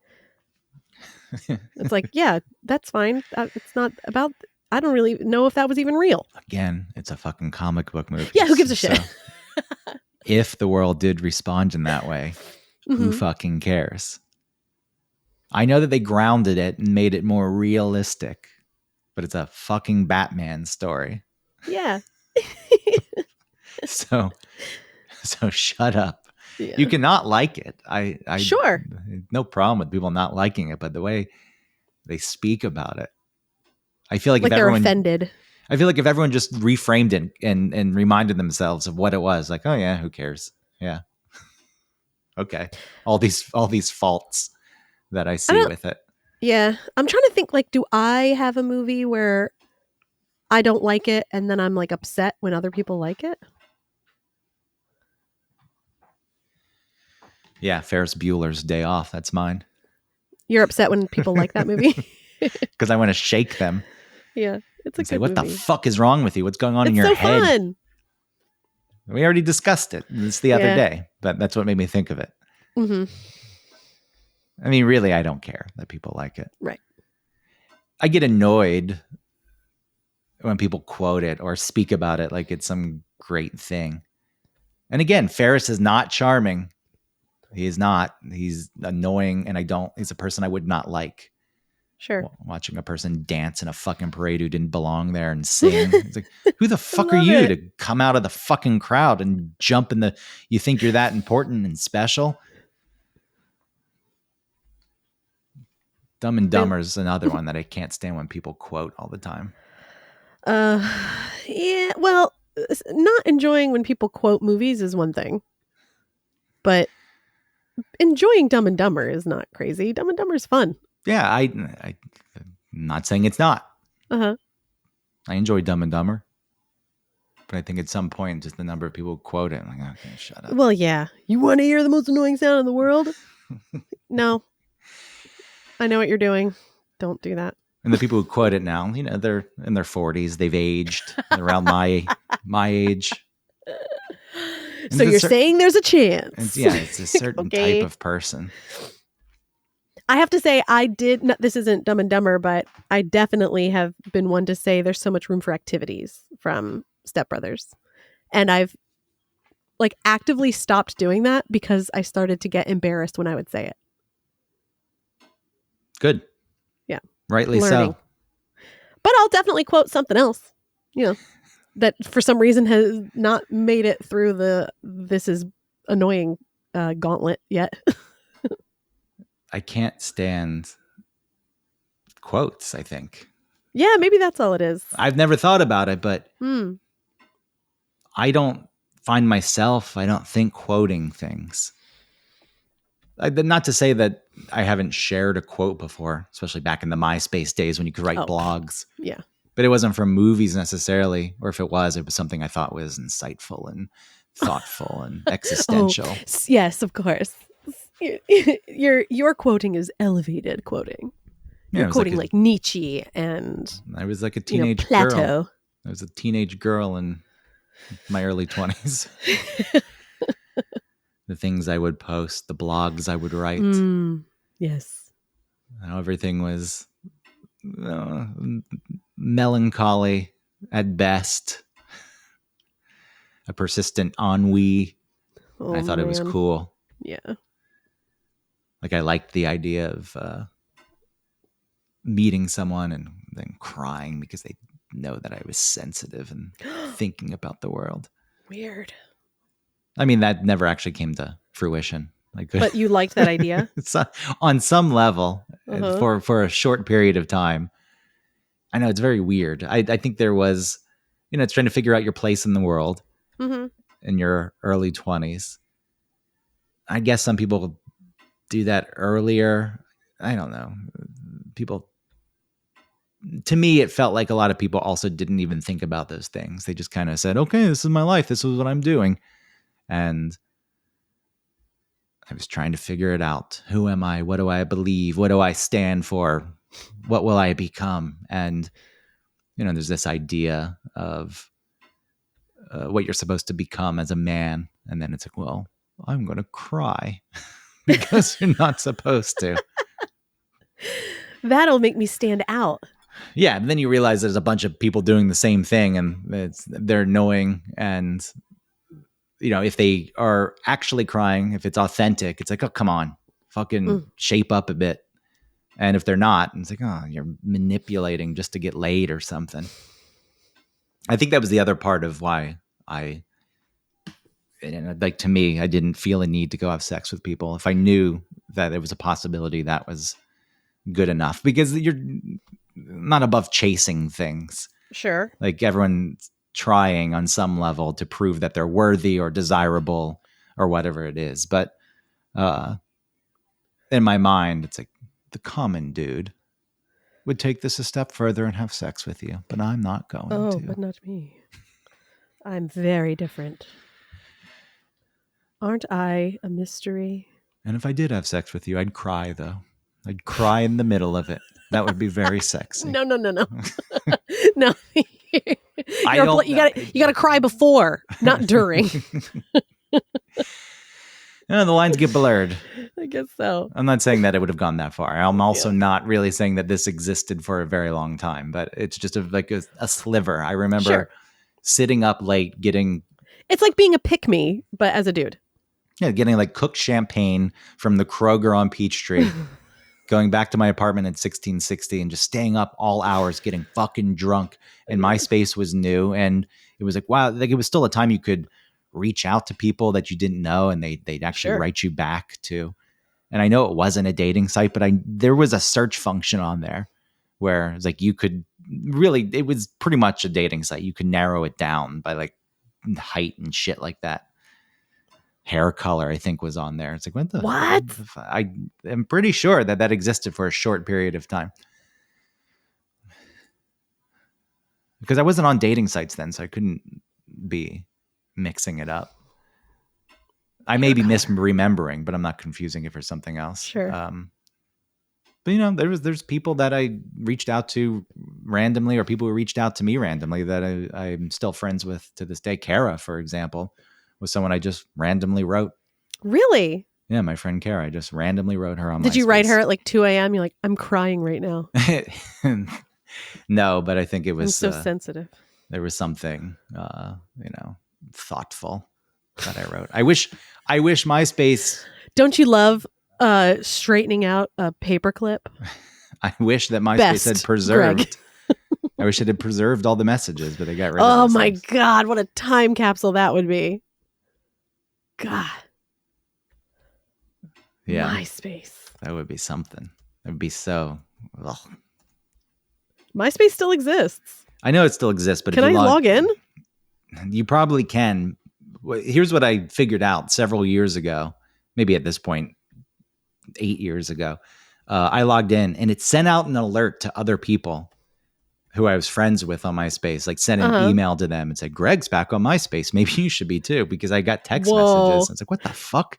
It's like, yeah, that's fine. It's not about... I don't really know if that was even real. Again, it's a fucking comic book movie. Yeah, who gives a shit? If the world did respond in that way, who fucking cares? I know that they grounded it and made it more realistic, but it's a fucking Batman story. Yeah. So shut up. Yeah. You cannot like it. I sure. No problem with people not liking it, but the way they speak about it, I feel like if they're everyone offended. I feel like if everyone just reframed it and reminded themselves of what it was, like, oh yeah, who cares? Yeah. Okay. All these faults that I see with it. Yeah. I'm trying to think, like, do I have a movie where I don't like it and then I'm like upset when other people like it? Yeah, Ferris Bueller's Day Off. That's mine. You're upset when people like that movie? Because I want to shake them. Yeah. It's a good what movie. The fuck is wrong with you? What's going on in it's your so head? Fun. We already discussed it. It's the other day, but that's what made me think of it. Mm-hmm. I mean, really, I don't care that people like it. Right. I get annoyed when people quote it or speak about it like it's some great thing. And again, Ferris is not charming. He is not. He's annoying, and he's a person I would not like. Sure. Watching a person dance in a fucking parade who didn't belong there and sing. It's like, who the fuck are you to come out of the fucking crowd and jump in you think you're that important and special? Dumb and Dumber is another one that I can't stand when people quote all the time. Yeah, well, not enjoying when people quote movies is one thing. But enjoying Dumb and Dumber is not crazy. Dumb and Dumber is fun. Yeah, I'm not saying it's not. Uh-huh. I enjoy Dumb and Dumber. But I think at some point, just the number of people who quote it, I'm like, okay, shut up. Well, yeah. You want to hear the most annoying sound in the world? No. I know what you're doing. Don't do that. And the people who quote it now, they're in their 40s. They've aged. They're around my age. So you're saying there's a chance. It's a certain type of person. I have to say, this isn't Dumb and Dumber, but I definitely have been one to say there's so much room for activities from Step Brothers. And I've like actively stopped doing that because I started to get embarrassed when I would say it. Good. Yeah. Rightly so. But I'll definitely quote something else, that for some reason has not made it through this is annoying gauntlet yet. I can't stand quotes, I think. Yeah, maybe that's all it is. I've never thought about it, but I don't find myself, I don't think quoting things. Not to say that I haven't shared a quote before, especially back in the MySpace days when you could write blogs. Yeah. But it wasn't from movies necessarily, or if it was something I thought was insightful and thoughtful and existential. Yes, of course. Your quoting is elevated quoting. You're quoting like Nietzsche and I was like a teenage Plato. girl. I was a teenage girl in my early 20s. The things I would post, the blogs I would write. Yes. How everything was melancholy at best. A persistent ennui. I thought it was cool. Yeah. Like I liked the idea of meeting someone and then crying because they know that I was sensitive and thinking about the world. Weird. I mean, that never actually came to fruition. Like, But you liked that idea? so, on some level, Uh-huh. for a short period of time. I know it's very weird. I think there was, it's trying to figure out your place in the world Mm-hmm. in your early 20s. I guess some people do that earlier. I don't know. People, to me, it felt like a lot of people also didn't even think about those things. They just kind of said, okay, this is my life. This is what I'm doing. And I was trying to figure it out. Who am I? What do I believe? What do I stand for? What will I become? And, there's this idea of what you're supposed to become as a man. And then it's like, well, I'm going to cry because you're not supposed to. That'll make me stand out. Yeah. And then you realize there's a bunch of people doing the same thing and they're annoying. And, if they are actually crying, if it's authentic, it's like, oh, come on, fucking shape up a bit. And if they're not, it's like, oh, you're manipulating just to get laid or something. I think that was the other part of why to me, I didn't feel a need to go have sex with people. If I knew that it was a possibility, that was good enough, because you're not above chasing things. Sure. Like, everyone's trying on some level to prove that they're worthy or desirable or whatever it is. But in my mind, it's like the common dude would take this a step further and have sex with you, but I'm not going to. Oh, but not me. I'm very different. Aren't I a mystery? And if I did have sex with you, I'd cry, though. I'd cry in the middle of it. That would be very sexy. No. No. I don't. You gotta cry before, not during. The lines get blurred. I guess so. I'm not saying that it would have gone that far. I'm also not really saying that this existed for a very long time, but it's just a sliver. I remember sitting up late getting... It's like being a pick-me, but as a dude. Yeah, getting like cooked champagne from the Kroger on Peachtree, going back to my apartment at 1660 and just staying up all hours getting fucking drunk. And Mindspace was new. And it was like, wow, like it was still a time you could reach out to people that you didn't know and they'd actually write you back to. And I know it wasn't a dating site, but there was a search function on there where it's like you could really, it was pretty much a dating site. You could narrow it down by like height and shit like that. Hair color, I think, was on there. It's like, what? I am pretty sure that existed for a short period of time. Because I wasn't on dating sites then, so I couldn't be mixing it up. I may be misremembering, but I'm not confusing it for something else. Sure. But there's people that I reached out to randomly, or people who reached out to me randomly that I'm still friends with to this day. Kara, for example, was someone I just randomly wrote. Really? Yeah, my friend Kara. I just randomly wrote her on Did MySpace. you write her at like 2 a.m.? You're like, I'm crying right now. No, but I think it was I'm so sensitive. There was something, thoughtful that I wrote. I wish MySpace. Don't you love straightening out a paperclip? I wish that MySpace had preserved. Greg. I wish it had preserved all the messages, but they got rid of Oh those my things. God, what a time capsule that would be. God. Yeah. MySpace. That would be something. It would be so... Ugh. MySpace still exists. I know it still exists, but can I log in? You probably can. Here's what I figured out several years ago, maybe at this point, 8 years ago. I logged in and it sent out an alert to other people who I was friends with on MySpace, like sent an email to them and said, Greg's back on MySpace. Maybe you should be too, because I got text messages. It's like, what the fuck?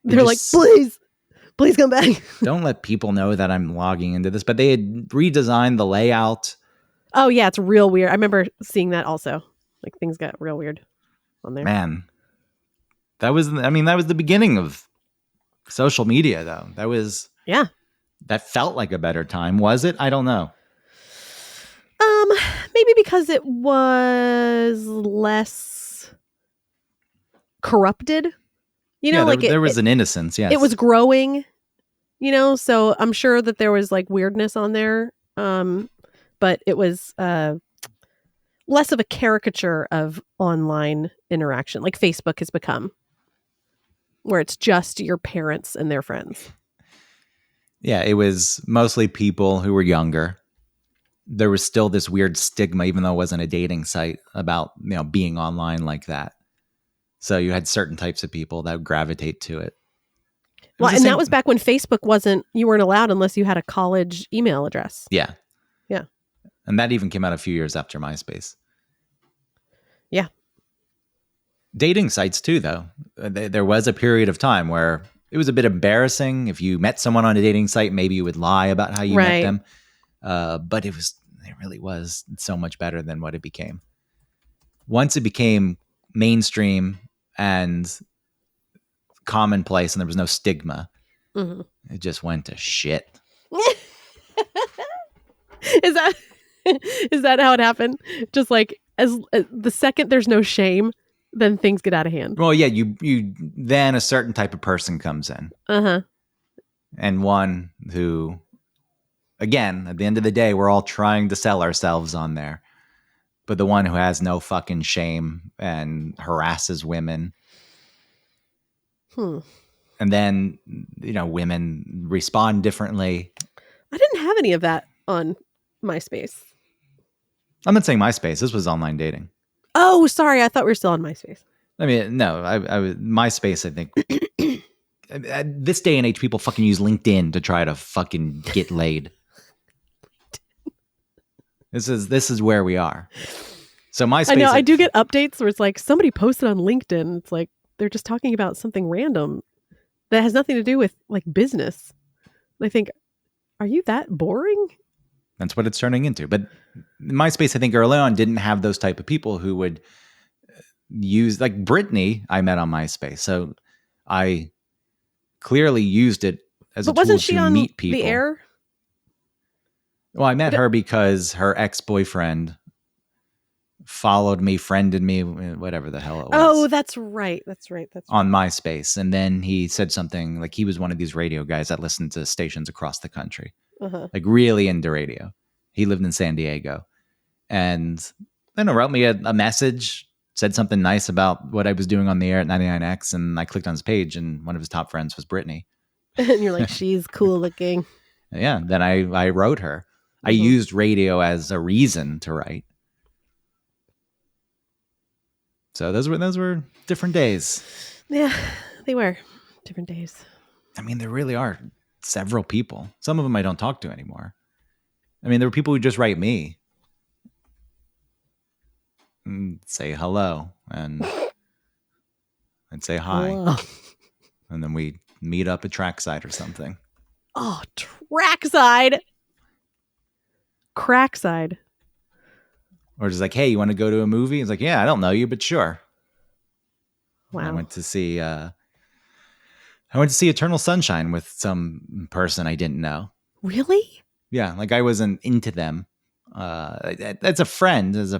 They're like, please come back. Don't let people know that I'm logging into this. But they had redesigned the layout. Oh yeah, it's real weird. I remember seeing that also. Like things got real weird on there. Man, that was the beginning of social media, though. That felt like a better time. Was it? I don't know. Maybe because it was less corrupted. There was an innocence. Yes, it was growing. So I'm sure that there was like weirdness on there. But it was less of a caricature of online interaction, like Facebook has become, where it's just your parents and their friends. Yeah, it was mostly people who were younger. There was still this weird stigma, even though it wasn't a dating site, about being online like that. So you had certain types of people that would gravitate to it. Well, and that was back when Facebook you weren't allowed unless you had a college email address. Yeah. Yeah. And that even came out a few years after MySpace. Yeah. Dating sites too, though. There was a period of time where it was a bit embarrassing. If you met someone on a dating site, maybe you would lie about how you met them. But it really was so much better than what it became. Once it became mainstream and commonplace and there was no stigma, it just went to shit. Is that how it happened? Just like as the second there's no shame, then things get out of hand. Well, yeah, you then a certain type of person comes in. And one who, again, at the end of the day, we're all trying to sell ourselves on there. But the one who has no fucking shame and harasses women. And then, women respond differently. I didn't have any of that on MySpace. I'm not saying MySpace. This was online dating. Oh, sorry. I thought we were still on MySpace. I mean, no, I MySpace, I think. At this day and age, people fucking use LinkedIn to try to fucking get laid. This is where we are. So MySpace. I know. I do get updates where it's like somebody posted on LinkedIn. It's like they're just talking about something random that has nothing to do with like business. I think, are you that boring? That's what it's turning into. But MySpace, I think early on didn't have those type of people who would use, like Brittany, I met on MySpace. So I clearly used it as a tool to meet people. The air? Well, I met her because her ex-boyfriend followed me, friended me, whatever the hell it was. Oh, that's right. On MySpace. And then he said something like he was one of these radio guys that listened to stations across the country. Like really into radio. He lived in San Diego. And then he wrote me a message, said something nice about what I was doing on the air at 99X. And I clicked on his page and one of his top friends was Brittany. And you're like, she's cool looking. Yeah. Then I wrote her. I used radio as a reason to write. So those were different days. Yeah, they were different days. I mean, there really are several people. Some of them I don't talk to anymore. I mean, there were people who just write me and say hello and say hi. Hello. And then we meet up at Trackside or something. Oh, Trackside. Crackside. Or just like, hey, you want to go to a movie? It's like, yeah, I don't know you, but sure. Wow. I went to see Eternal Sunshine with some person I didn't know. Really? Yeah, like I wasn't into them. As a friend, as a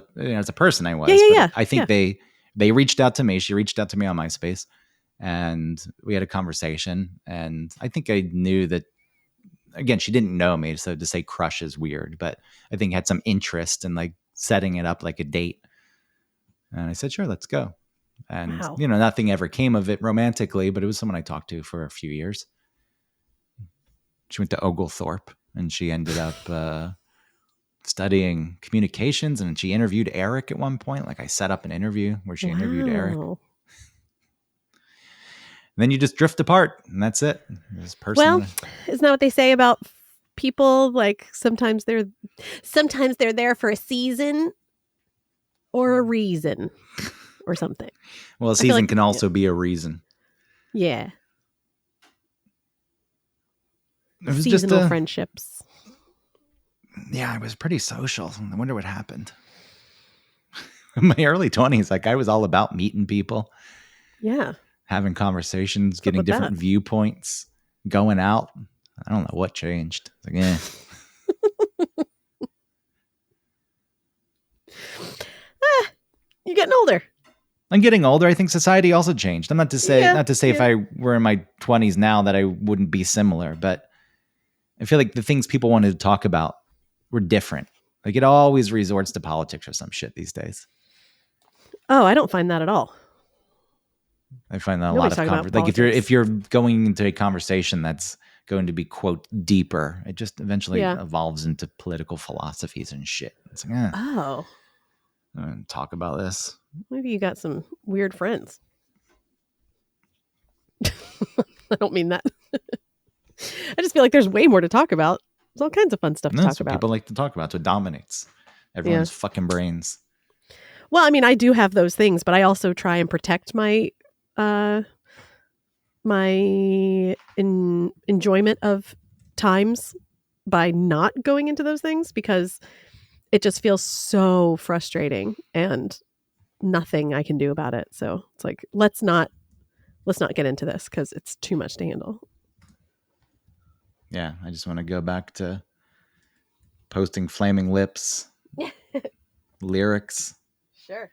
person, I was. Yeah. I think they reached out to me. She reached out to me on MySpace, and we had a conversation. And I think I knew that. Again, she didn't know me, so to say crush is weird. But I think had some interest in like setting it up like a date. And I said, sure, let's go. And wow. Nothing ever came of it romantically, but it was someone I talked to for a few years. She went to Oglethorpe. And she ended up studying communications, and she interviewed Eric at one point. Like I set up an interview where she interviewed Eric. And then you just drift apart, and that's it. Well, isn't that what they say about people? Like sometimes they're there for a season or a reason or something. Well, a season can also be a reason. Yeah. It was seasonal just friendships. Yeah, I was pretty social. I wonder what happened. In my early 20s, like I was all about meeting people. Yeah. Having conversations, getting different viewpoints, going out. I don't know what changed. Like, You're getting older. I'm getting older. I think society also changed. I'm not to say if I were in my 20s now that I wouldn't be similar, but I feel like the things people wanted to talk about were different. Like it always resorts to politics or some shit these days. Oh, I don't find that at all. I find that Nobody's a lot of talking about like politics. if you're going into a conversation that's going to be quote deeper, it just eventually evolves into political philosophies and shit. It's like, oh, I'm gonna talk about this. Maybe you got some weird friends. I don't mean that. I just feel like there's way more to talk about. There's all kinds of fun stuff to talk That's what about. people like to talk about. It's what dominates everyone's fucking brains. Well, I mean, I do have those things, but I also try and protect my enjoyment of times by not going into those things, because it just feels so frustrating and nothing I can do about it. So it's like, let's not get into this because it's too much to handle. Yeah, I just want to go back to posting flaming lips lyrics. Sure.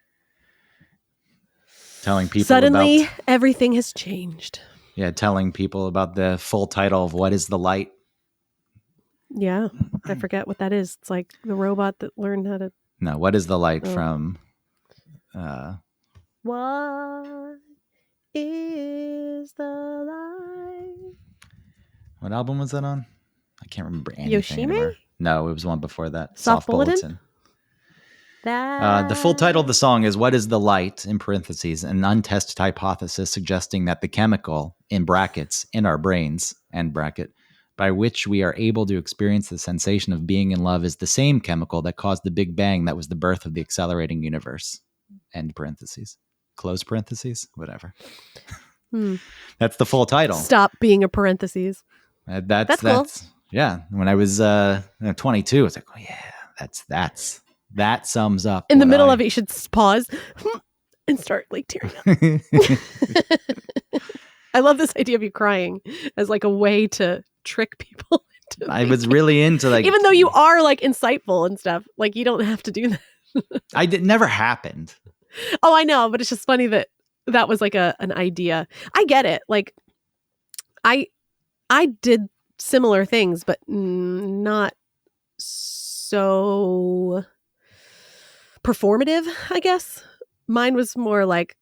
Telling people suddenly everything has changed. Yeah, telling people about the full title of What is the Light? Yeah, I forget what that is. It's like the robot that learned how to... No, What is the Light from... What is the light? What album was that on? I can't remember anything Yoshime? anymore. No, it was one before that. Soft Bulletin? The full title of the song is What is the Light, in parentheses, an untested hypothesis suggesting that the chemical, in brackets, in our brains, end bracket, by which we are able to experience the sensation of being in love is the same chemical that caused the Big Bang that was the birth of the accelerating universe. End parentheses. Close parentheses. Whatever. That's the full title. Stop being a parentheses. That's cool. Yeah. When I was 22, I was like, oh yeah, that sums up. In the middle of it, you should pause and start like tearing up. I love this idea of you crying as like a way to trick people. I was really into like, even though you are like insightful and stuff, like you don't have to do that. Never happened. Oh, I know, but it's just funny that was like an idea. I get it. Like I did similar things, but not so performative, I guess. Mine was more like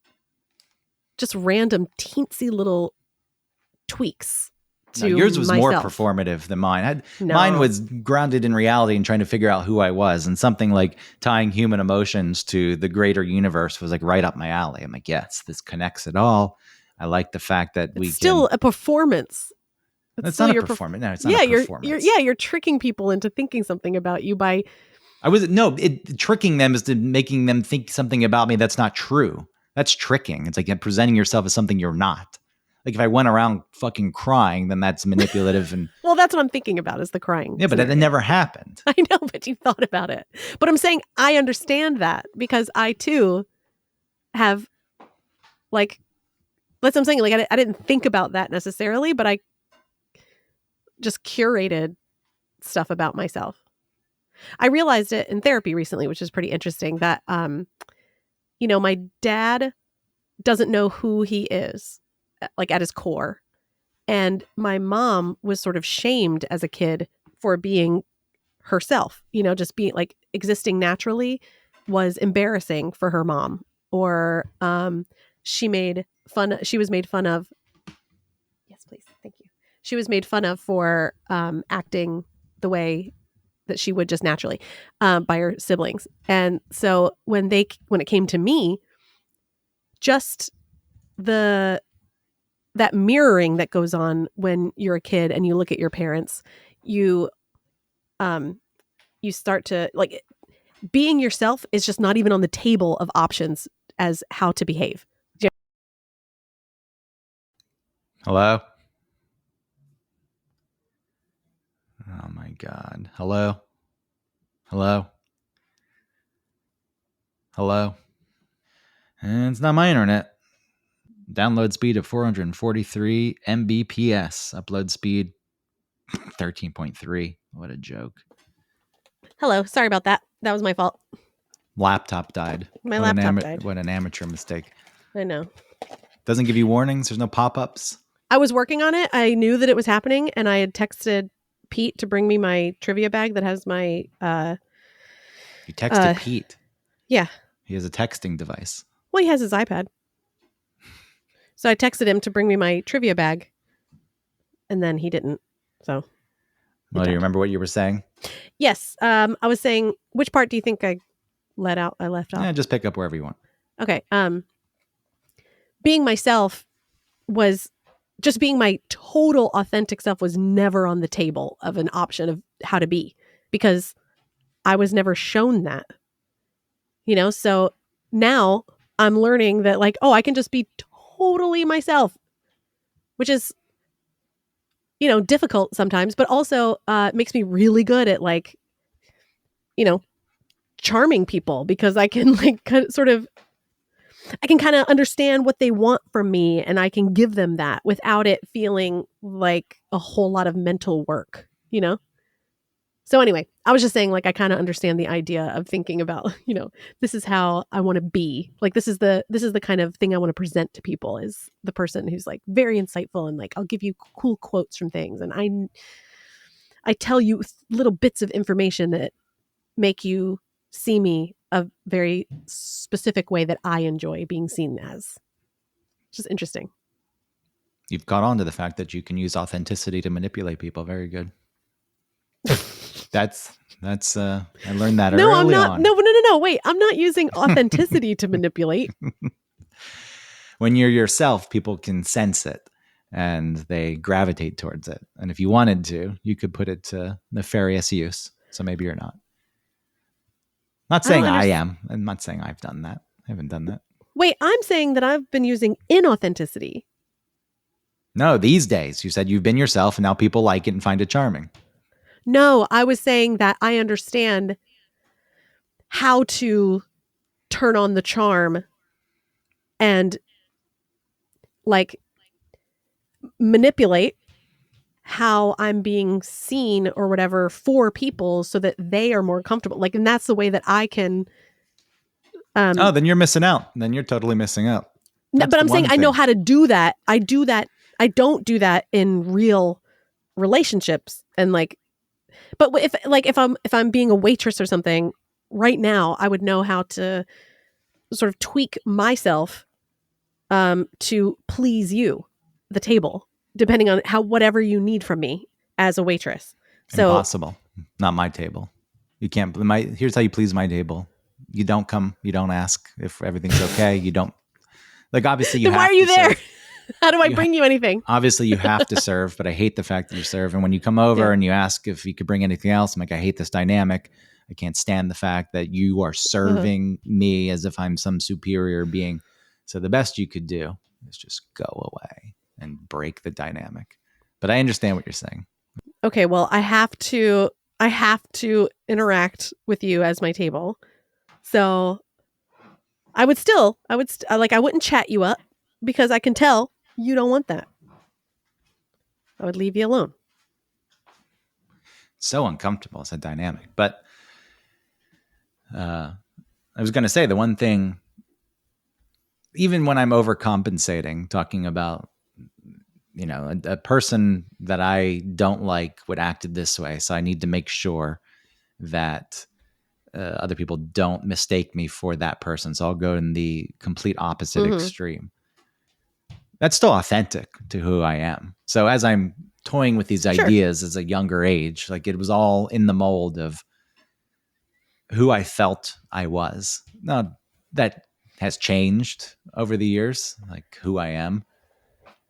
just random teensy little tweaks. Yours was myself. more performative than mine. Mine was grounded in reality and trying to figure out who I was, and something like tying human emotions to the greater universe was like right up my alley. I'm like, yes, this connects it all. I like the fact that it's still a performance. It's not a performance. No, it's not a performance. You're tricking people into thinking something about you by... tricking them is to making them think something about me that's not true. That's tricking. It's like presenting yourself as something you're not. Like if I went around fucking crying, then that's manipulative. And well, that's what I'm thinking about is the crying. Yeah, but that never happened. I know, but you thought about it. But I'm saying I understand that because I too have like, that's what I'm saying. Like I didn't think about that necessarily, but I just curated stuff about myself. I realized it in therapy recently, which is pretty interesting, that, my dad doesn't know who he is, like at his core. And my mom was sort of shamed as a kid for being herself, just being like existing naturally was embarrassing for her mom. Or she was made fun of. Yes, please. Thank you. She was made fun of for acting the way that she would just naturally by her siblings. And so when it came to me, just that mirroring that goes on when you're a kid and you look at your parents, you start to like, being yourself is just not even on the table of options as how to behave. Hello? Oh my God. Hello? Hello? Hello? And it's not my internet. Download speed of 443 Mbps. Upload speed 13.3. What a joke. Hello. Sorry about that. That was my fault. Laptop died. My laptop died. What an amateur mistake. I know. Doesn't give you warnings? There's no pop-ups? I was working on it. I knew that it was happening, and I had texted Pete to bring me my trivia bag that has my You texted Pete. Yeah. He has a texting device. Well, he has his iPad. So I texted him to bring me my trivia bag. And then he didn't. So. Well, do you remember what you were saying? Yes. I was saying, which part do you think I left off? Yeah, just pick up wherever you want. Okay. Being myself was just being my total authentic self was never on the table of an option of how to be, because I was never shown that, so now I'm learning that like, oh, I can just be totally myself, which is, difficult sometimes, but also makes me really good at like, charming people, because I can like I can kind of understand what they want from me, and I can give them that without it feeling like a whole lot of mental work, So anyway, I was just saying, like, I kind of understand the idea of thinking about, this is how I want to be. Like, this is the kind of thing I want to present to people, is the person who's like very insightful, and like, I'll give you cool quotes from things. And I tell you little bits of information that make you see me a very specific way that I enjoy being seen as. Just interesting. You've caught on to the fact that you can use authenticity to manipulate people. Very good. That's I learned that no, early I'm not, on. No. Wait, I'm not using authenticity to manipulate. When you're yourself, people can sense it and they gravitate towards it. And if you wanted to, you could put it to nefarious use. So maybe you're not. Not saying I am. I'm not saying I've done that. I haven't done that. Wait, I'm saying that I've been using inauthenticity. No, these days. You said you've been yourself and now people like it and find it charming. No, I was saying that I understand how to turn on the charm and like manipulate how I'm being seen or whatever for people so that they are more comfortable. Like, and that's the way that I can. Then you're missing out. Then you're totally missing out. No, but I'm saying I know how to do that. I do that. I don't do that in real relationships. And like, but if I'm being a waitress or something right now, I would know how to sort of tweak myself to please you, the table, depending on whatever you need from me as a waitress. So impossible. Not my table. You can't. Here's how you please my table. You don't come. You don't ask if everything's okay. You don't. Like, obviously you then have why are you to there? Serve. How do I bring you anything? Obviously you have to serve, but I hate the fact that you serve. And when you come over and you ask if you could bring anything else, I'm like, I hate this dynamic. I can't stand the fact that you are serving me as if I'm some superior being. So the best you could do is just go away and break the dynamic. But I understand what you're saying. Okay, well, I have to interact with you as my table. So I wouldn't chat you up, because I can tell you don't want that. I would leave you alone. So uncomfortable. It's a dynamic. But I was going to say the one thing, even when I'm overcompensating, talking about, a person that I don't like would act this way. So I need to make sure that other people don't mistake me for that person. So I'll go in the complete opposite extreme. That's still authentic to who I am. So as I'm toying with these ideas as a younger age, like, it was all in the mold of who I felt I was. Now, that has changed over the years, like who I am.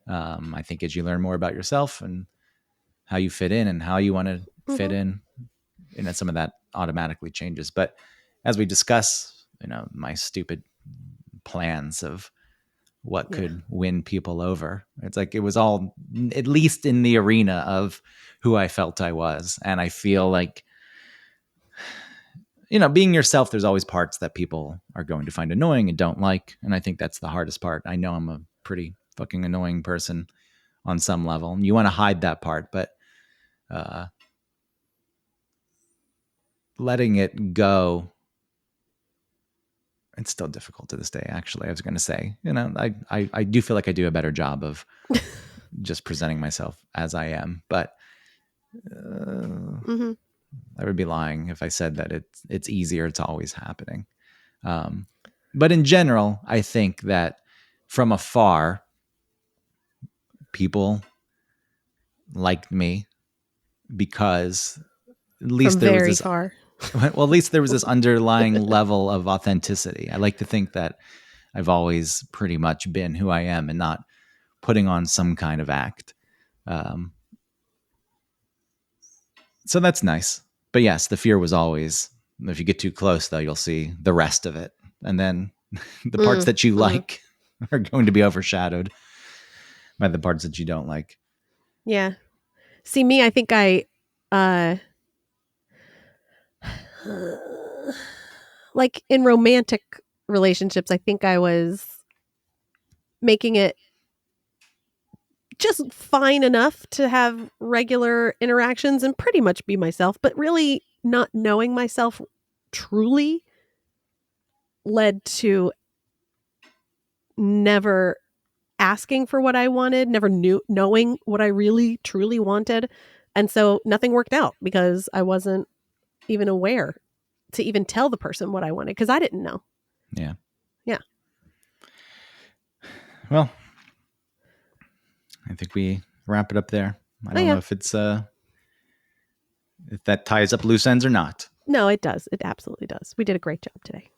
I think as you learn more about yourself and how you fit in and how you want to fit in, some of that automatically changes. But as we discuss, my stupid plans of what could win people over, it's like it was all at least in the arena of who I felt I was. And I feel like, being yourself, there's always parts that people are going to find annoying and don't like. And I think that's the hardest part. I know I'm a pretty fucking annoying person on some level, and you want to hide that part, but letting it go, it's still difficult to this day. Actually, I was going to say, I do feel like I do a better job of just presenting myself as I am, but I would be lying if I said that it's easier. It's always happening. But in general, I think that from afar, people liked me because at least From there was very this far. well, at least there was this underlying level of authenticity. I like to think that I've always pretty much been who I am and not putting on some kind of act. So that's nice. But yes, the fear was always, if you get too close, though, you'll see the rest of it. And then the parts that you like are going to be overshadowed by the parts that you don't like. Yeah. See, me, I think like in romantic relationships, I think I was making it just fine enough to have regular interactions and pretty much be myself, but really not knowing myself truly led to never asking for what I wanted, never knowing what I really truly wanted. And so nothing worked out because I wasn't even aware to even tell the person what I wanted because I didn't know. Yeah. Yeah. Well, I think we wrap it up there. I don't know if it's if that ties up loose ends or not. No, it does. It absolutely does. We did a great job today.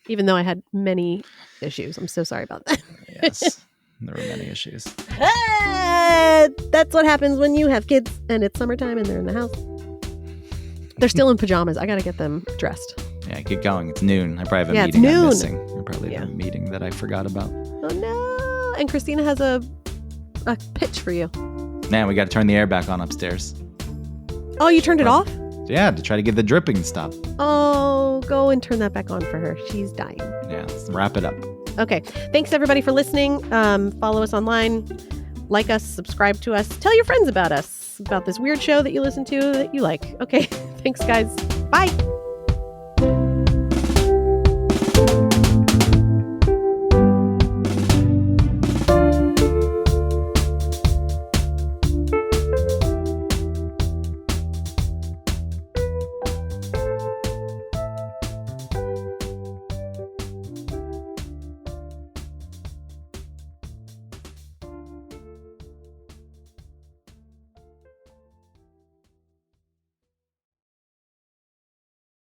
Even though I had many issues. I'm so sorry about that. Yes. There were many issues. That's what happens when you have kids and it's summertime and they're in the house. They're still in pajamas. I got to get them dressed. Yeah, get going. It's noon. I probably have a meeting I'm missing. I probably have a meeting that I forgot about. Oh, no. And Christina has a pitch for you. Man, we got to turn the air back on upstairs. Oh, you turned it off? Yeah, to try to get the dripping to stop. Oh, go and turn that back on for her. She's dying. Yeah, let's wrap it up. Okay. Thanks, everybody, for listening. Follow us online. Like us. Subscribe to us. Tell your friends about us, about this weird show that you listen to that you like. Okay. Thanks, guys. Bye.